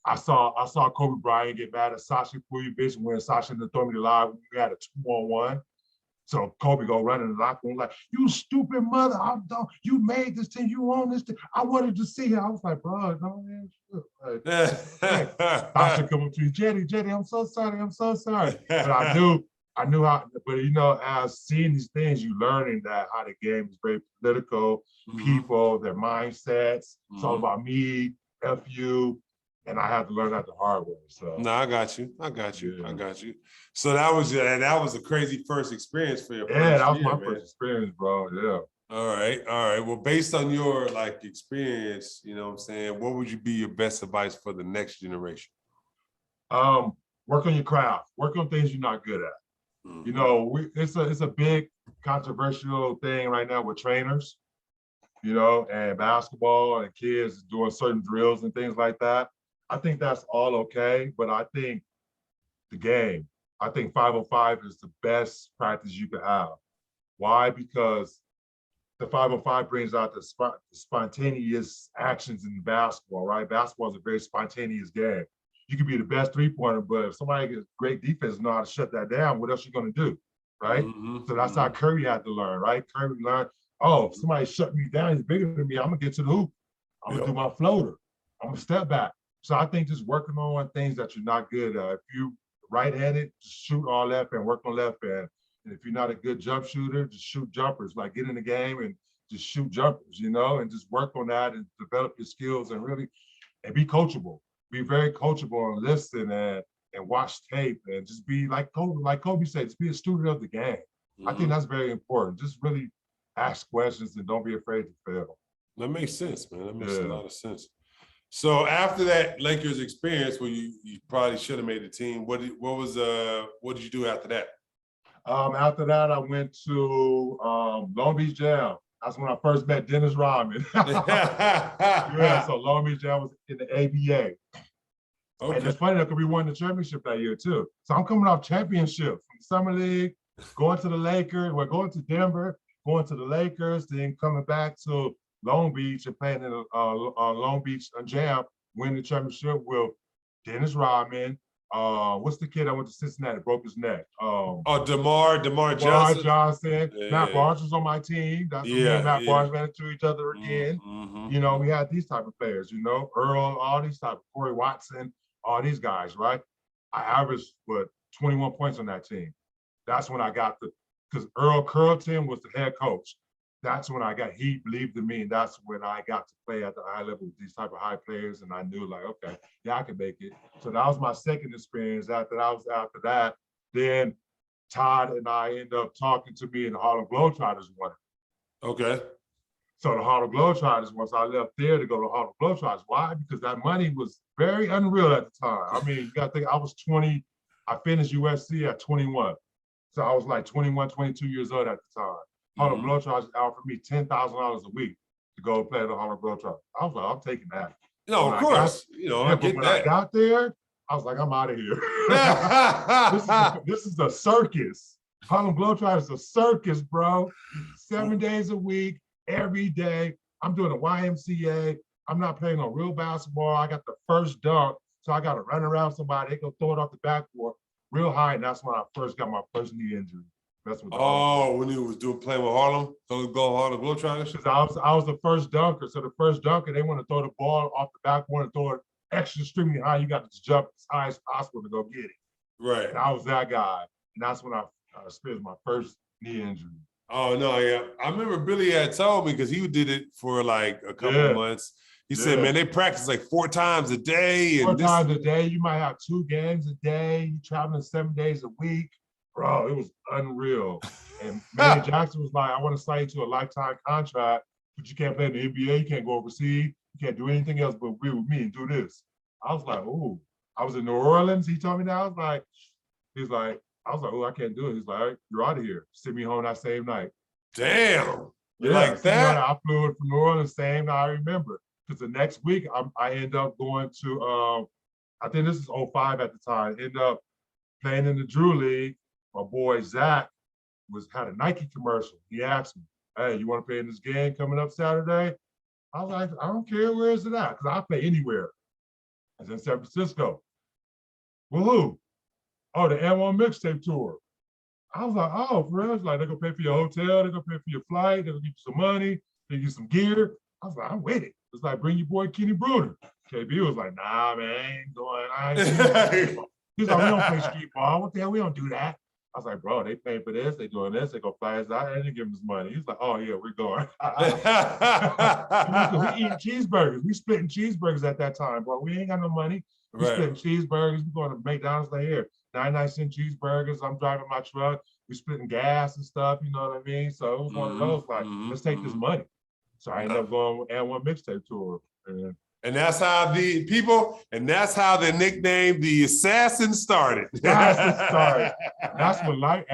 I saw Kobe Bryant get mad at Sasha Pujovic when Sasha didn't throw me the live. We had a 2-on-1. So Kobe go running in the locker room like, "You stupid mother! You made this team. You own this team. I wanted to see it." I was like, "Bro, no man, like, hey." Sasha come up to me, Jetty, I'm so sorry. I'm so sorry. But I knew how. But as seeing these things, you learning that how the game is very political. People, their mindsets. It's all about me, F you. And I had to learn that the hard way. So no, I got you. I got you. So that was a crazy first experience for your yeah, first that was year, my man. first experience, bro. Yeah. All right. Well, based on your experience, you know what I'm saying, what would you be your best advice for the next generation? Work on your craft. Work on things you're not good at. It's a big controversial thing right now with trainers, and basketball and kids doing certain drills and things like that. I think that's all okay, but I think I think 505 is the best practice you could have. Why? Because the 505 brings out the spontaneous actions in basketball, right? Basketball is a very spontaneous game. You could be the best three-pointer, but if somebody gets great defense, know how to shut that down, what else are you going to do, right? So that's how Curry had to learn, right? Curry learned, if somebody shut me down, he's bigger than me, I'm going to get to the hoop. I'm going to do my floater. I'm going to step back. So I think just working on things that you're not good at. If you right-handed, just shoot all left and work on left hand. And if you're not a good jump shooter, just shoot jumpers. Like get in the game and just shoot jumpers, and just work on that and develop your skills and be coachable. Be very coachable and listen and watch tape and just be like Kobe said, just be a student of the game. I think that's very important. Just really ask questions and don't be afraid to fail. That makes sense, man. That makes a lot of sense. So after that Lakers experience where you probably should have made the team, what did you do after that? After that, I went to Long Beach Jam. That's when I first met Dennis Rodman. Yeah, so Long Beach Jam was in the ABA. Okay. And it's funny because we won the championship that year too. So I'm coming off championship from Summer League, going to the Lakers, we're going to Denver, going to the Lakers, then coming back to Long Beach and playing in Long Beach Jam, winning the championship with Dennis Rodman. What's the kid that went to Cincinnati, broke his neck? DeMar Johnson. Yeah. Matt Barnes was on my team. That's when me and Matt Barnes ran into each other again. We had these type of players, Earl, all these type of Corey Watson, all these guys, right? I averaged 21 points on that team. That's when I got because Earl Curlton was the head coach. That's when he believed in me, and that's when I got to play at the high level with these type of high players, and I knew like, okay, yeah, I can make it. So that was my second experience. After that, then Todd and I ended up talking to me in the Harlem Globetrotters won. Okay. So the Harlem Globetrotters, once I left there to go to Harlem Globetrotters, why? Because that money was very unreal at the time. I mean, you got to think I was 20. I finished USC at 21. So I was like 21, 22 years old at the time. Harlem Globetrotters offered me $10,000 a week to go play at the Harlem Globetrotters. I was like, I'm taking that. No, of course. I get when that. I got there, I was like, I'm out of here. This is a circus. Harlem Globetrotters is a circus, bro. 7 days a week, every day. I'm doing a YMCA. I'm not playing on real basketball. I got the first dunk, so I got to run around somebody. They go throw it off the backboard real high, and that's when I first got my first knee injury. When he was playing with Harlem, Harlem Globetrotters? Because I was the first dunker. So the first dunker, they want to throw the ball off the backboard and throw it extremely high. You got to jump as high as possible to go get it. Right. And I was that guy. And that's when I experienced my first knee injury. Oh, no, yeah. I remember Billy had told me, because he did it for like a couple of months. He said, man, they practice like 4 times a day. Four times a day. You might have 2 games a day. You traveling 7 days a week. Bro, it was unreal. And Manny Jackson was like, I want to sign you to a lifetime contract, but you can't play in the NBA. You can't go overseas. You can't do anything else but be with me and do this. I was like, ooh. I was in New Orleans. He told me that. I was like, oh, I can't do it. He's like, you're out of here. Send me home that same night. Damn. Yeah, like that? I flew in from New Orleans same night, I remember. Because the next week, I end up going to, I think this is 05 at the time, end up playing in the Drew League. My boy Zach had a Nike commercial. He asked me, hey, you want to play in this game coming up Saturday? I was like, I don't care, where is it at? Because I play anywhere. It's in San Francisco. Well, who? Oh, the N1 mixtape tour. I was like, oh, for real? It's like, they're gonna pay for your hotel, they're gonna pay for your flight, they're gonna give you some money, they give you some gear. I was like, I'm with it. It's like, bring your boy Kenny Bruder. KB was like, nah, man, I ain't going. He's like, we don't play street ball. What the hell? We don't do that. I was like, bro, they paying for this, they doing this, they gonna fly us out. I didn't give him his money. He's like, oh yeah, we're going. We eating cheeseburgers. We splitting cheeseburgers at that time, bro. We ain't got no money. We splitting cheeseburgers. We going to McDonald's like here. 99-cent cheeseburgers. I'm driving my truck. We splitting gas and stuff. You know what I mean? So it was one of those like, let's take this money. So I ended up going with N1 mixtape tour. And that's how the people, and that's how the nickname the Assassin started. That's that's when life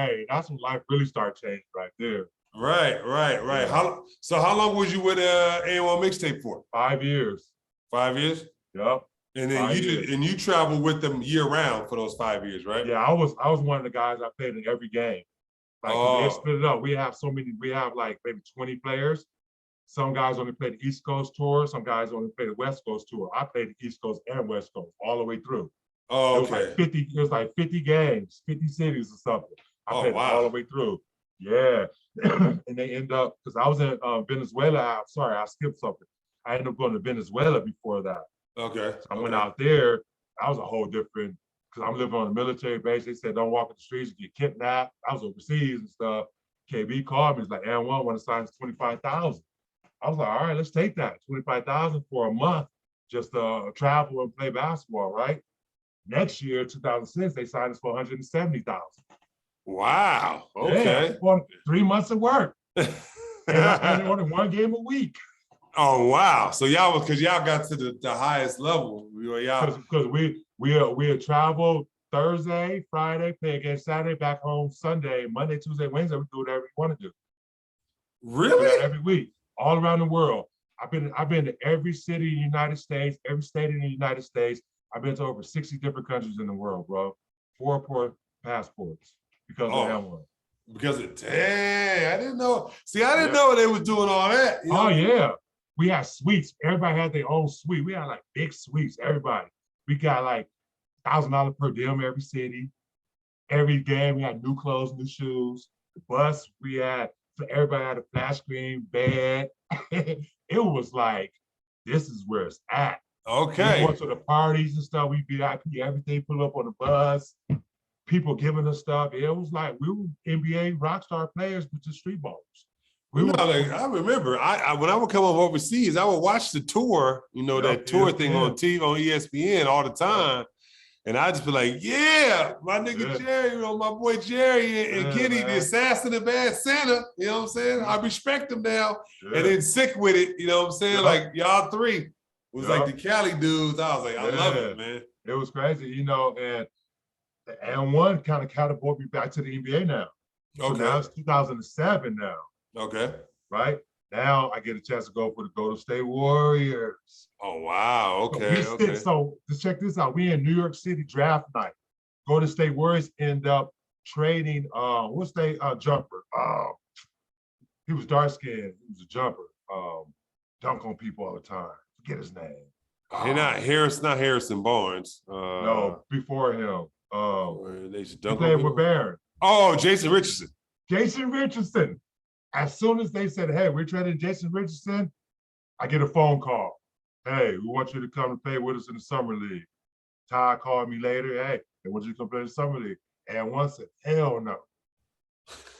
really started changing right there. Right. Yeah. How long was you with A1 mixtape for? 5 years. 5 years? Yep. And then you traveled with them year round for those 5 years, right? Yeah, I was one of the guys I played in every game. Like they split it up. We have like maybe 20 players. Some guys only play the East Coast tour. Some guys only play the West Coast tour. I played the East Coast and West Coast all the way through. Oh, okay. It was like 50 games, 50 cities or something. I played all the way through. Yeah. And they end up, because I was in Venezuela. Sorry, I skipped something. I ended up going to Venezuela before that. Okay. So I went out there. That was a whole different, because I'm living on a military base. They said, don't walk in the streets, you get kidnapped. I was overseas and stuff. KB called me. He's like, N1 want to sign us 25,000. I was like, all right, let's take that. 25,000 for a month, just travel and play basketball, right? Next year, 2006, they signed us for 170,000. Wow. Okay. Yeah, 3 months of work. And only one game a week. Oh wow! So because y'all got to the highest level. Because we had traveled Thursday, Friday, play again Saturday, back home Sunday, Monday, Tuesday, Wednesday. We do whatever we want to do. Really? We do that every week, all around the world. I've been to every city in the United States, every state in the United States. I've been to over 60 different countries in the world, bro. 4 passports because of that one. Because dang, I didn't know. See, I didn't know they was doing all that. You know? Yeah. We had suites. Everybody had their own suite. We had like big suites, everybody. We got like $1,000 per diem every city. Every game, we had new clothes, new shoes. The bus, everybody had a flash screen, bed. It was like, this is where it's at. Okay. We went to the parties and stuff. We VIP, everything put up on the bus. People giving us stuff. It was like we were NBA rock star players with just street ballers. I remember when I would come over overseas, I would watch the tour, that tour thing on TV, on ESPN all the time. And I'd just be like, yeah, my nigga Jerry, my boy Jerry and Kenny, the assassin of Bad Santa, you know what I'm saying? I respect them now. And then sick with it, you know what I'm saying? Like y'all three was like the Cali dudes. I was like, I love it, man. It was crazy, and one kind of catapulted me back to the NBA now. So now it's 2007 now. Okay. Right? Now I get a chance to go for the Golden State Warriors. Oh, wow. Okay. So to check this out, we in New York City draft night. Golden State Warriors end up trading, what's their jumper? He was dark skinned. He was a jumper. Dunk on people all the time. Forget his name. Not Harrison Barnes. No, before him. They played with Barron. Oh, Jason Richardson. Jason Richardson. As soon as they said, hey, we're trading Jason Richardson, I get a phone call. Hey, we want you to come and play with us in the Summer League. Ty called me later. Hey, they want you to come play in the Summer League. And one said, hell no.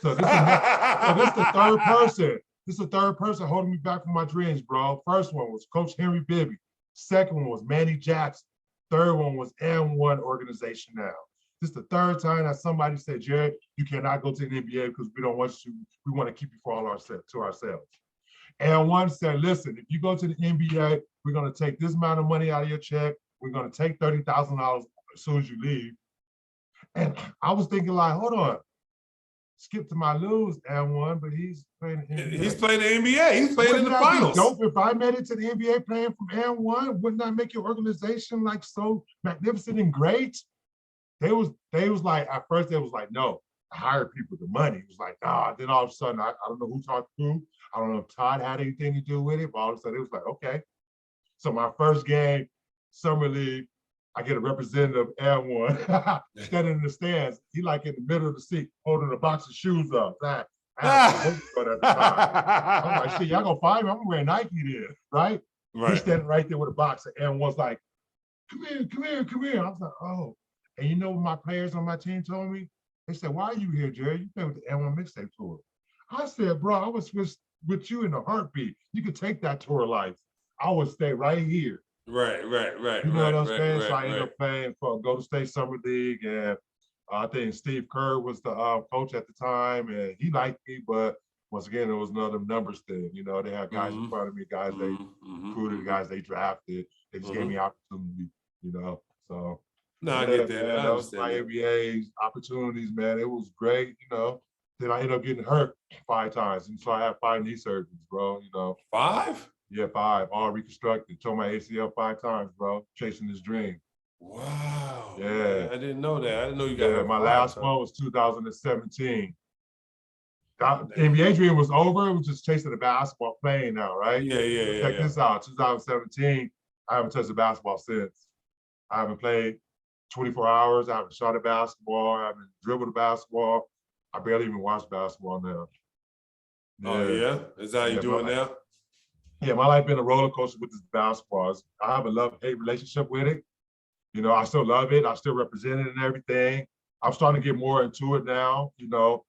So this is the third person. This is the third person holding me back from my dreams, bro. First one was Coach Henry Bibby. Second one was Manny Jackson. Third one was N1 organization now. This is the third time that somebody said, Jared, you cannot go to the NBA because we don't want you. We want to keep you for all to ourselves. And one said, listen, if you go to the NBA, we're going to take this amount of money out of your check. We're going to take $30,000 as soon as you leave. And I was thinking like, hold on, skip to my lose and one, but he's playing the NBA. He's playing the NBA. He's playing in the finals. Dope if I made it to the NBA playing from N1, wouldn't that make your organization like so magnificent and great? They was like, at first they was like, no, hire people the money. It was like, nah. Then all of a sudden, I don't know who talked to who. I don't know if Todd had anything to do with it, but all of a sudden it was like, okay. So my first game, Summer League, I get a representative and one standing in the stands. He like in the middle of the seat, holding a box of shoes up. I had a point guard at the time. I was like, shit, y'all gonna find me? I'm gonna wear Nike then, right? He's standing right there with a box, and was like, come here, come here, come here. I was like, oh. And you know what my players on my team told me? They said, why are you here, Jerry? You play with the N1 mixtape tour. I said, bro, I was with you in a heartbeat. You could take that tour life. I would stay right here. Right. You know what I'm saying? So I ended up playing for Golden State Summer League, and I think Steve Kerr was the coach at the time, and he liked me, but once again, it was another numbers thing. You know, they had guys in front of me, guys they recruited, guys they drafted. They just gave me opportunity, you know. So no, I get that. Man, those my NBA opportunities, man. It was great, you know. Then I ended up getting hurt 5 times, and so I had 5 knee surgeries, bro. You know, 5? Yeah, 5, all reconstructed. Tore my ACL 5 times, bro. Chasing this dream. Wow. Yeah, man, I didn't know that. I didn't know you got hurt. My last one was 2017. That NBA dream was over. It was just chasing the basketball, playing now, right? Yeah. Check this out. 2017. I haven't touched the basketball since. I haven't played 24 hours. I haven't shot a basketball. I haven't dribbled a basketball. I barely even watch basketball now. Oh yeah, is that how you doing now? Yeah, my life been a roller coaster with this basketball. I have a love-hate relationship with it. You know, I still love it. I still represent it and everything. I'm starting to get more into it now, you know,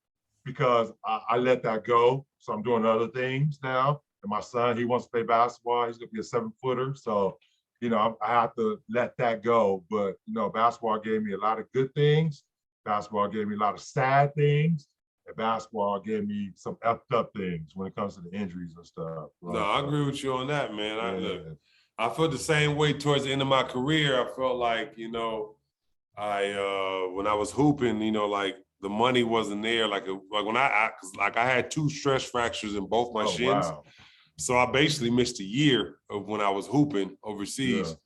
because I let that go. So I'm doing other things now. And my son, he wants to play basketball. He's gonna be a 7-footer. So, you know, I have to let that go. But, you know, basketball gave me a lot of good things. Basketball gave me a lot of sad things. And basketball gave me some effed up things when it comes to the injuries and stuff. Right? No, I agree with you on that, man. I felt the same way towards the end of my career. I felt like, you know, when I was hooping, you know, like the money wasn't there. Like when I had 2 stress fractures in both my shins. Wow. So I basically missed a year of when I was hooping overseas.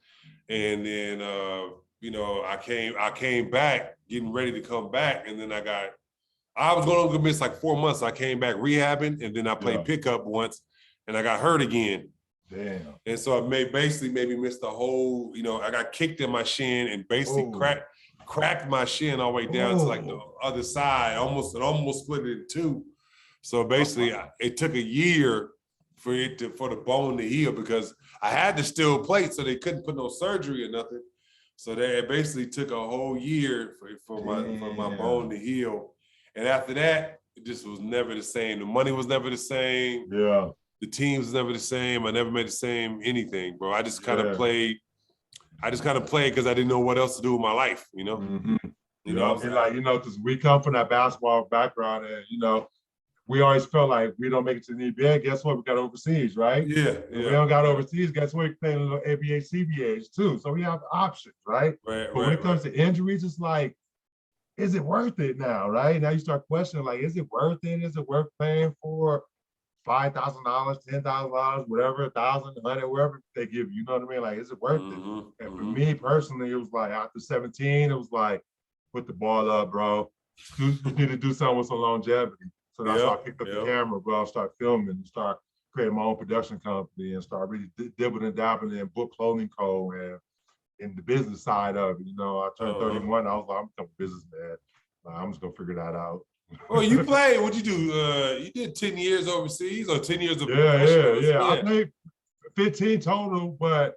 Yeah. And then, you know, I came back getting ready to come back. And then I was going to miss like 4 months. I came back rehabbing, and then I played pickup once, and I got hurt again. Damn. And so I basically missed the whole, you know, I got kicked in my shin and basically cracked my shin all the way down to like the other side. It almost split it in 2. So basically it took a year for the bone to heal, because I had the steel plate, so they couldn't put no surgery or nothing. So it basically took a whole year for my bone to heal. And after that, it just was never the same. The money was never the same. Yeah. The team was never the same. I never made the same anything, bro. I just kind of played. I just kind of played because I didn't know what else to do with my life, you know? You know, because we come from that basketball background, and, you know, we always felt like we don't make it to the NBA. Guess what? We got overseas, right? Yeah. If we don't got overseas, guess what? We play a little ABA, CBAs too. So we have options, right? But when it comes to injuries, it's like, is it worth it now, right? Now you start questioning, like, is it worth it? Is it worth paying for $5,000, $10,000, whatever, 1,000, 100, wherever they give you? You know what I mean? Like, is it worth it? And for me personally, it was like after 17, it was like, put the ball up, bro. You need to do something with some longevity. So that's why I picked up the camera, bro. Start filming and start creating my own production company and start really dibbling and dabbling in Book Clothing Co. and in the business side of it. You know, I turned 31. I was like, I'm a businessman. I'm just gonna figure that out. Well, you played. What'd you do? You did 10 years overseas or 10 years of Yeah. I played 15 total, but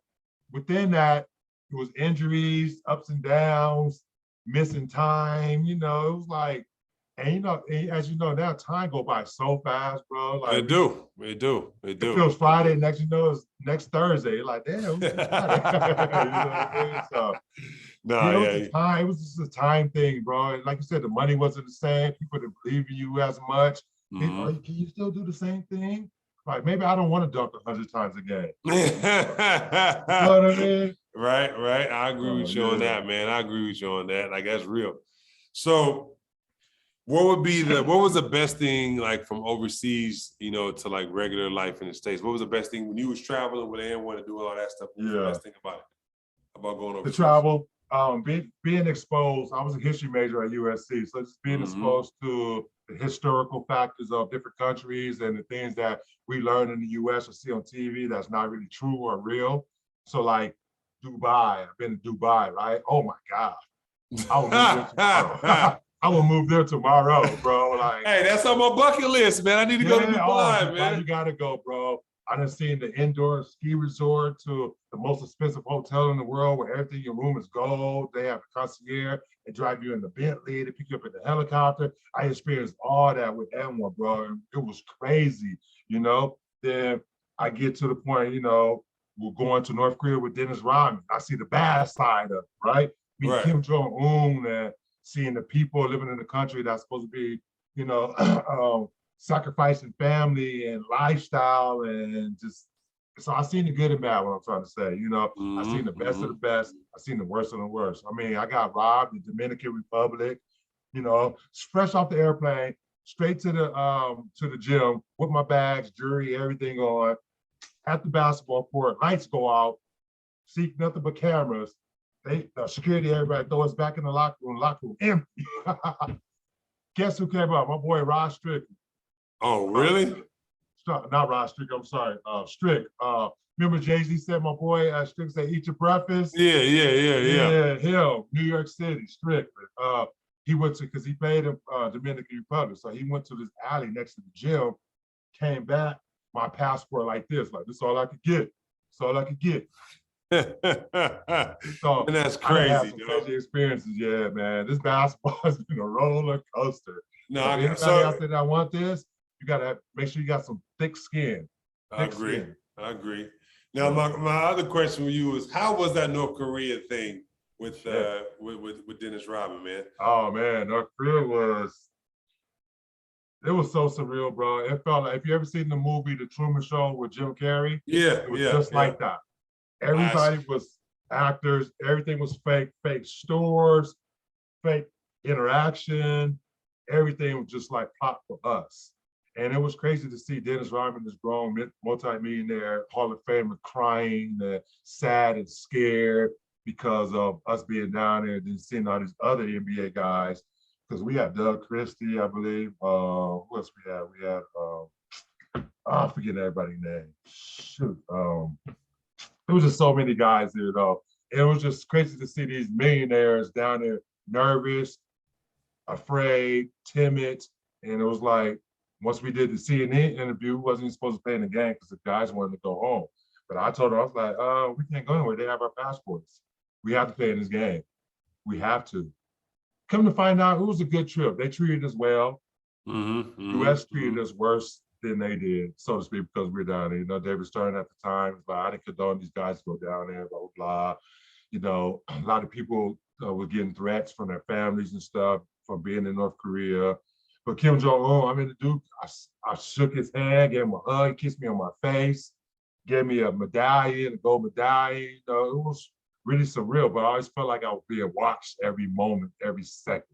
within that, it was injuries, ups and downs, missing time. You know, it was like, and you know, as you know, now time go by so fast, bro. Like it do. It feels Friday, next you know it's next Thursday. Like, damn, it was Friday. You know what I mean? So it was just a time thing, bro. And like you said, the money wasn't the same. People didn't believe in you as much. Can you still do the same thing? Like, maybe I don't want to dunk 100 times a game. You know what I mean? Right. I agree with you on that, man. I agree with you on that. Like, that's real. So what was the best thing, like, from overseas, you know, to like regular life in the States? What was the best thing when you was traveling with anyone to do all that stuff? What was the best thing about going overseas? The travel. Being exposed, I was a history major at USC, so just being exposed to the historical factors of different countries and the things that we learn in the US or see on TV that's not really true or real. So like Dubai, I've been to Dubai, right? Oh my God. I will move there tomorrow. I will move there tomorrow, bro. Like, hey, that's on my bucket list, man. I need to go to Dubai, man. You gotta go, bro. I done seen the indoor ski resort to the most expensive hotel in the world where everything in your room is gold. They have a concierge. They drive you in the Bentley. They pick you up in the helicopter. I experienced all that with M1, bro. It was crazy, you know. Then I get to the point, you know, we're going to North Korea with Dennis Rodman. I see the bad side of it, right? Meet Kim Jong-un and seeing the people living in the country that's supposed to be, you know, sacrificing family and lifestyle and just, so I seen the good and bad, what I'm trying to say, you know. I seen the best of the best, I seen the worst of the worst. I mean, I got robbed in the Dominican Republic, you know, fresh off the airplane, straight to the gym with my bags, jewelry, everything on, at the basketball court, lights go out, see nothing but cameras. The security, everybody throw us back in the locker room empty. Guess who came up? My boy Rod Strick. Oh, really? Not Rod Strick, I'm sorry, Strick. Remember Jay-Z said, my boy Strick said, eat your breakfast? Yeah, him, New York City, Strick. He went to, because he played in Dominican Republic, so he went to this alley next to the gym, came back, my passport like this is all I could get. That's all I could get. So and that's crazy. Crazy experiences, yeah, man. This basketball has been a roller coaster. No, so anybody out there that want this, you gotta make sure you got some thick skin. I agree. Now, my other question for you is, how was that North Korea thing with Dennis Rodman, man? Oh man, North Korea it was so surreal, bro. It felt like, if you ever seen the movie The Truman Show with Jim Carrey, it was just like that. Everybody was actors, everything was fake stores, fake interaction, everything was just like plot for us. And it was crazy to see Dennis Rodman, this grown multi-millionaire Hall of Famer, crying, sad and scared because of us being down there and seeing all these other NBA guys. Because we had Doug Christie, I believe. Who else we had? We had, I forget everybody's name. Shoot. It was just so many guys there, though. It was just crazy to see these millionaires down there, nervous, afraid, timid. And it was like, once we did the CNN interview, we wasn't even supposed to play in the game because the guys wanted to go home. But I told her, I was like, we can't go anywhere. They have our passports. We have to play in this game. We have to. Come to find out, it was a good trip. They treated us well. US treated us worse than they did, so to speak, because we're down there. You know, David Stern at the time was like, I didn't condone these guys to go down there, blah, blah, blah. You know, a lot of people were getting threats from their families and stuff from being in North Korea. But Kim Jong-un, I mean, the dude, I shook his hand, gave him a hug, kissed me on my face, gave me a medallion, a gold medallion. You know, it was really surreal, but I always felt like I was being watched every moment, every second.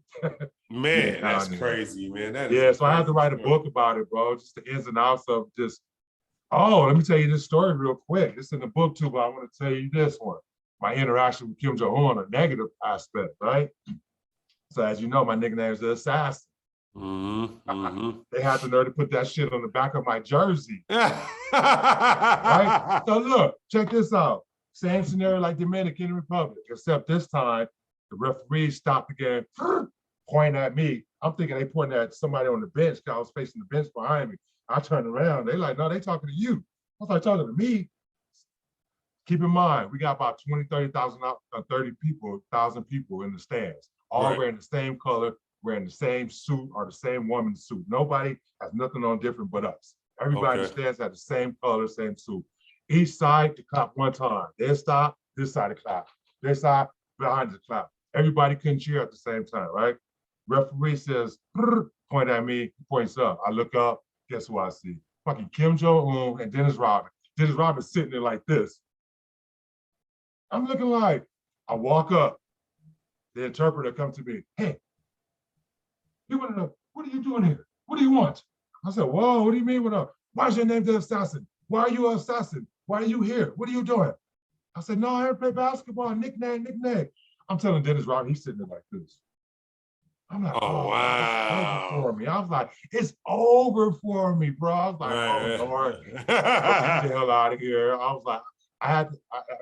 Man, that's crazy, man. So I had to write a book about it, bro, just the ins and outs of just, let me tell you this story real quick. It's in the book too, but I want to tell you this one. My interaction with Kim Jong-un, a negative aspect, right? So as you know, my nickname is the assassin. They had the nerve to put that shit on the back of my jersey. Right? So look, check this out. Same scenario like Dominican Republic, except this time the referee stopped the game, pointing at me. I'm thinking they pointing at somebody on the bench because I was facing the bench behind me. I turned around, they like, no, they talking to you. I was like, talking to me. Keep in mind, we got about 20, 30,000 people in the stands, all wearing the same color, wearing the same suit or the same woman's suit. Nobody has nothing on different but us. Everybody in the stands had the same color, same suit. Each side to clap one time. Their stop, this side to clap. Their side, behind the clap. Everybody couldn't cheer at the same time, right? Referee says, point at me, points up. I look up, guess who I see? Fucking Kim Jong-un and Dennis Rodman. Dennis Rodman sitting there like this. I'm looking like, I walk up. The interpreter comes to me, hey, you want to know, what are you doing here? What do you want? I said, whoa, what do you mean? Why is your name the assassin? Why are you an assassin? Why are you here? What are you doing? I said, no, I play basketball, nickname. I'm telling Dennis Rodman, he's sitting there like this. I'm like, Oh, oh, God, it's over for wow. me. I was like, it's over for me, bro. I was like, oh, Right. Lord, get the hell out of here. I was like, I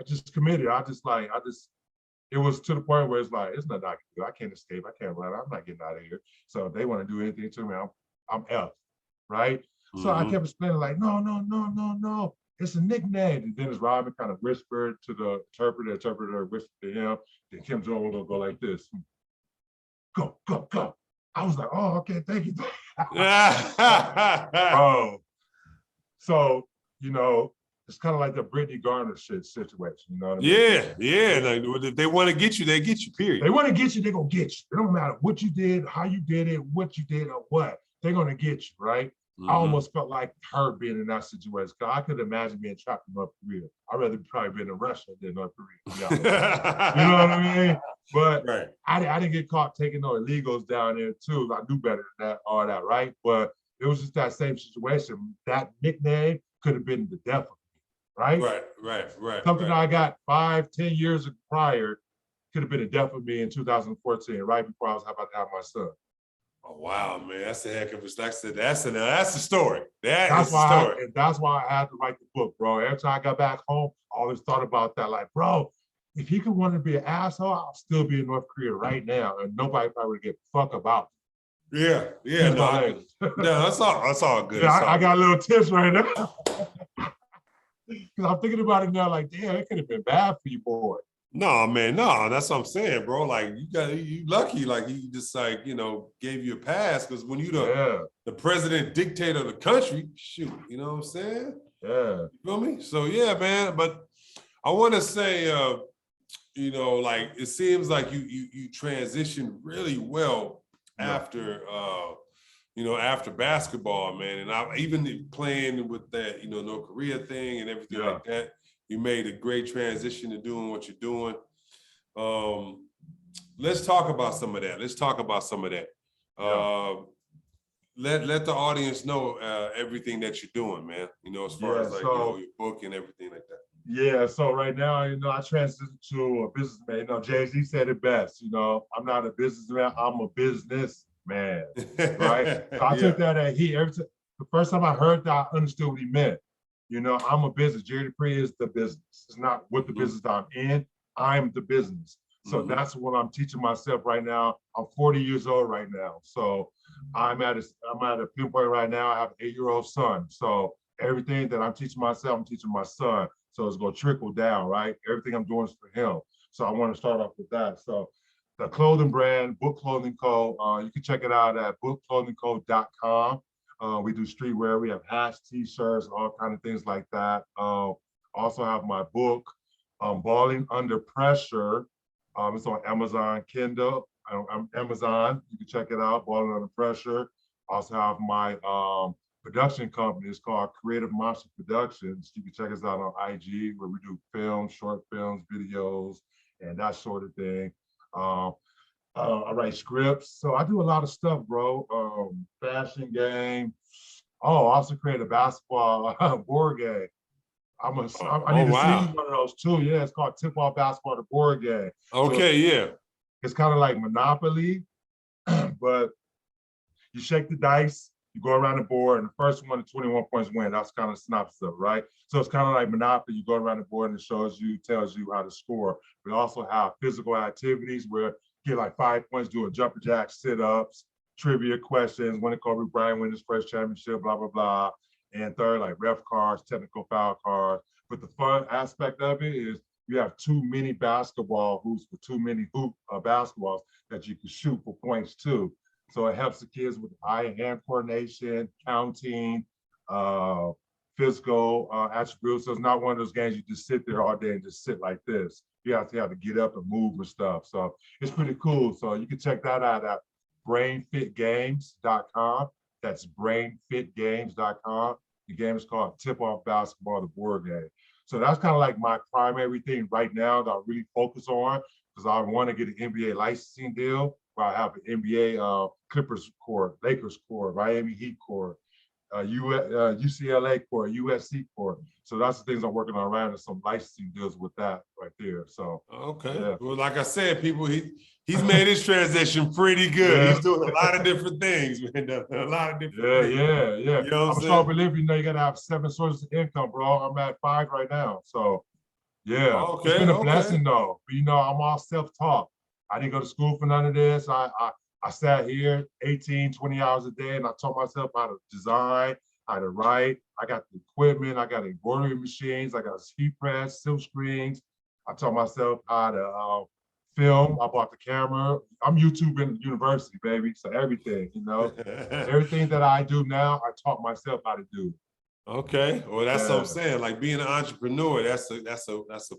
just committed. It was to the point where it's like, it's nothing I can do. I can't escape. I can't run. I'm not getting out of here. So if they want to do anything to me, I'm F, right? So I Mhm. kept explaining like, no, no, no, no, no. It's a nickname. And Dennis Rodman kind of whispered to the interpreter whispered to him. Then Kim Jong-un will go like this. Go, go, go. I was like, oh, okay, thank you. Bro. So, you know, it's kind of like the Brittany Garner shit situation. You know what I mean? Yeah, yeah. Like, if they want to get you, they get you, period. They want to get you, they're going to get you. It don't matter what you did, how you did it, what you did, or what. They're going to get you, right? I almost felt like her being in that situation because I could imagine being trapped in North Korea. I'd rather probably been in Russia than North Korea. You know what I mean? But right. I didn't get caught taking no illegals down there too. I knew better than that, all that, right? But it was just that same situation. That nickname could have been the death of me, right? Right. Something that I got 5, 10 years prior could have been the death of me in 2014, right before I was about to have my son. Oh wow, man, that's a heck of a. Like I said, that's the story. That's That's the why story. that's why I had to write the book, bro. Every time I got back home, I always thought about that. Like, bro, if he could want to be an asshole, I'll still be in North Korea right now, and nobody probably would give a fuck about me. Yeah. Excuse No, my language. no, that's all. That's all good. Yeah, All I got good. little tips right now. Because I'm thinking about it now, like, damn, it could have been bad for you, boy. No, man, no, that's what I'm saying, bro. Like you lucky, like he just like gave you a pass because when you the president dictator of the country, shoot, you know what I'm saying? Yeah. You feel me? So yeah, man. But I want to say, like it seems like you transitioned really well after after basketball, man. And I even playing with that, North Korea thing and everything like that. You made a great transition to doing what you're doing. Let's talk about some of that. Let the audience know everything that you're doing, man. As far as like your book and everything like that. Yeah, so right now, I transitioned to a businessman. Jay-Z said it best. I'm not a businessman, I'm a businessman, right? So I took that at the first time I heard that, I understood what he meant. I'm a business. Jerry Dupree is the business. It's not what the business I'm in. I'm the business. So that's what I'm teaching myself right now. I'm 40 years old right now. So I'm at a pinpoint right now. I have an 8-year-old son. So everything that I'm teaching myself, I'm teaching my son. So it's going to trickle down, right? Everything I'm doing is for him. So I want to start off with that. So the clothing brand, Book Clothing Co. You can check it out at bookclothingco.com. We do streetwear. We have hats, t-shirts, all kind of things like that. Also have my book, Balling Under Pressure. It's on Amazon Kindle, Amazon. You can check it out, Balling Under Pressure. Also have my production company. It's called Creative Monster Productions. You can check us out on IG where we do films, short films, videos, and that sort of thing. I write scripts. So I do a lot of stuff, bro. Fashion game. Oh, I also create a basketball board game. I need to see one of those too. Yeah, it's called Tip Off Basketball, the board game. Okay, so it's kind of like Monopoly, but you shake the dice, you go around the board, and the first one to 21 points win. That's kind of synopsis of it, right? So it's kind of like Monopoly. You go around the board and it tells you how to score. We also have physical activities where you get like 5 points, do a jumper jack, sit-ups, trivia questions, when did Kobe Bryant win his first championship, blah, blah, blah. And third, like ref cards, technical foul cards. But the fun aspect of it is you have too many basketball hoops for too many basketballs that you can shoot for points too. So it helps the kids with eye and hand coordination, counting, physical attributes. So it's not one of those games you just sit there all day and just sit like this. You have to get up and move and stuff. So it's pretty cool. So you can check that out at brainfitgames.com. That's brainfitgames.com. The game is called Tip Off Basketball, the board game. So that's kind of like my primary thing right now that I really focus on because I want to get an NBA licensing deal where I have an NBA Clippers court, Lakers court, Miami Heat court, UCLA court, USC court. So that's the things I'm working on around, and some licensing deals with that right there. So okay. yeah. Well, like I said, people, he's made his transition pretty good. Yeah. He's doing a lot of different things, man. A lot of different things. Yeah. You know what I'm I'm a saying? strong believer, you gotta have 7 sources of income, bro. I'm at 5 right now. So yeah, Okay, it's been a okay. blessing though. But, I'm all self-taught. I didn't go to school for none of this. I sat here 18, 20 hours a day, and I taught myself how to design, how to write. I got the equipment. I got embroidery machines. I got heat press, silk screens. I taught myself how to film. I bought the camera. I'm YouTube in university, baby. So everything, everything that I do now, I taught myself how to do. Okay, well, that's what I'm Yeah. saying. Like being an entrepreneur, that's a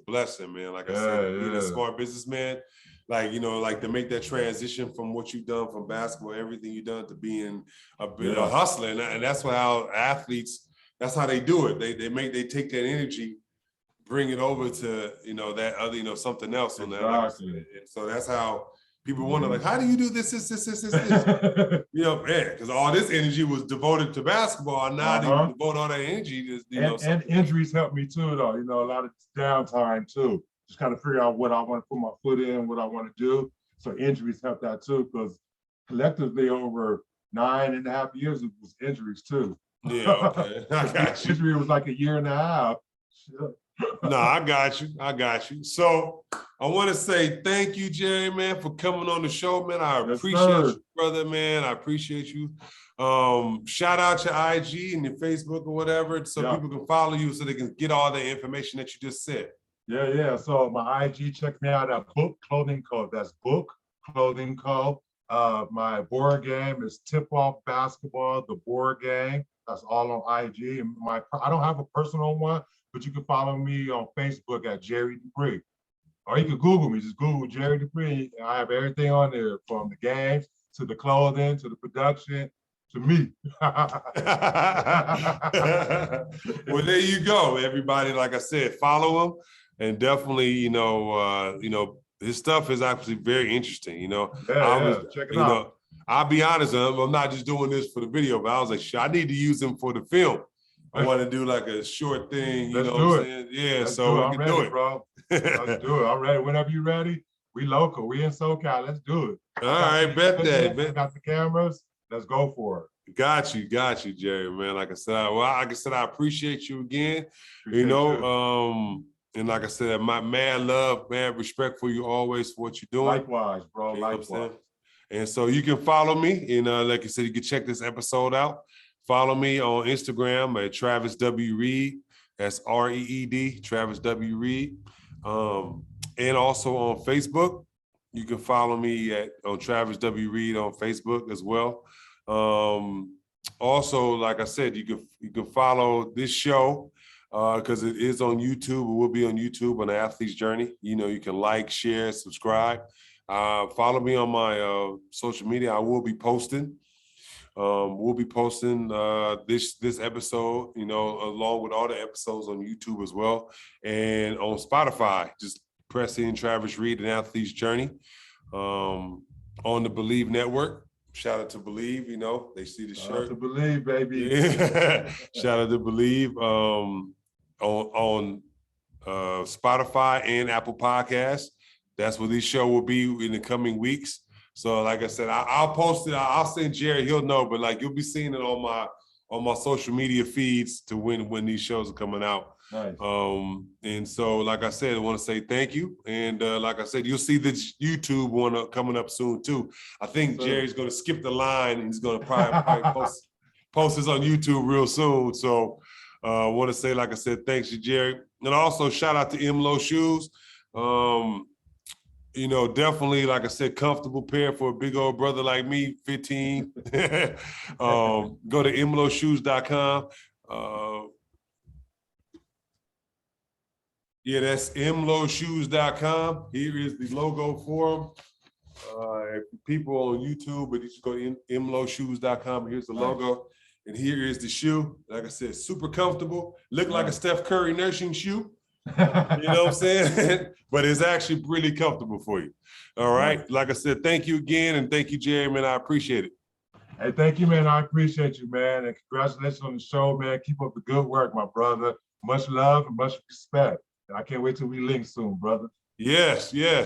blessing, man. Like I said, being a smart businessman, like like to make that transition from what you've done from basketball, everything you've done to being a hustler, and that's how athletes. That's how they do it. They take that energy, bring it over to that other something else on that. Like I said. And so that's how people wonder, like, how do you do this? Man, because all this energy was devoted to basketball, and now they devote all that energy to and injuries helped me too, though. A lot of downtime too. Just kind of figure out what I want to put my foot in, what I want to do. So injuries helped that too, because collectively over 9.5 years it was injuries too. Yeah, okay. I got you. Injury was like a year and a half. No, I got you. So I want to say thank you, Jerry, man, for coming on the show, man. I appreciate you, brother, man. I appreciate you. Shout out your IG and your Facebook or whatever, so people can follow you, so they can get all the information that you just said. Yeah. So my IG, check me out at Book Clothing Co. That's Book Clothing Co. My board game is Tip Off Basketball, the board game. That's all on IG. And I don't have a personal one, but you can follow me on Facebook at Jerry Dupree. Or you can Google me, just Google Jerry Dupree. I have everything on there, from the games to the clothing to the production to me. Well, there you go, everybody. Like I said, follow him, and definitely, his stuff is actually very interesting. Check it out. I'll be honest, I'm not just doing this for the video, but I was like, I need to use him for the film. I want to do like a short thing, Let's know do what it. I'm saying? Yeah, Let's so we I'm can ready, do it, bro. Let's do it. I'm ready. Whenever you're ready, we local. We in SoCal. Let's do it. All right, bet that. I got the cameras. Let's go for it. Got you, Jerry, man. Like I said, I appreciate you again. Appreciate you. And like I said, my mad love, mad respect for you always for what you're doing. Likewise, bro. Likewise. And so you can follow me, and like I said, you can check this episode out. Follow me on Instagram at Travis W. Reed. That's REED, Travis W. Reed. And also on Facebook, you can follow me on Travis W. Reed on Facebook as well. Also, like I said, you can follow this show because it is on YouTube. It will be on YouTube on The Athlete's Journey. You can like, share, subscribe. Follow me on my social media. I will be posting. We'll be posting this episode, along with all the episodes on YouTube as well, and on Spotify. Just press in Travis Reed and Athlete's Journey on the Believe Network. Shout out to Believe. They see the shirt. Shout out to Believe, baby. Yeah. Shout out to Believe on Spotify and Apple Podcasts. That's where this show will be in the coming weeks. So, like I said, I'll post it. I'll send Jerry. He'll know, but like you'll be seeing it on my social media feeds to when these shows are coming out. Nice. And so, like I said, I want to say thank you. And like I said, you'll see this YouTube one coming up soon too. I think Jerry's going to skip the line, and he's going to probably post this on YouTube real soon. So, I want to say, like I said, thanks to Jerry, and also shout out to MLO Shoes. Definitely, like I said, comfortable pair for a big old brother like me, 15. Go to mloshoes.com. That's mloshoes.com. Here is the logo for them. People on YouTube, but you just go to mloshoes.com. Here's the logo. And here is the shoe. Like I said, super comfortable. Look like a Steph Curry nursing shoe. You know what I'm saying? But it's actually really comfortable for you. All right. Like I said, thank you again. And thank you, Jerry, man. I appreciate it. Hey, thank you, man. I appreciate you, man. And congratulations on the show, man. Keep up the good work, my brother. Much love and much respect. And I can't wait till we link soon, brother. Yes, yes.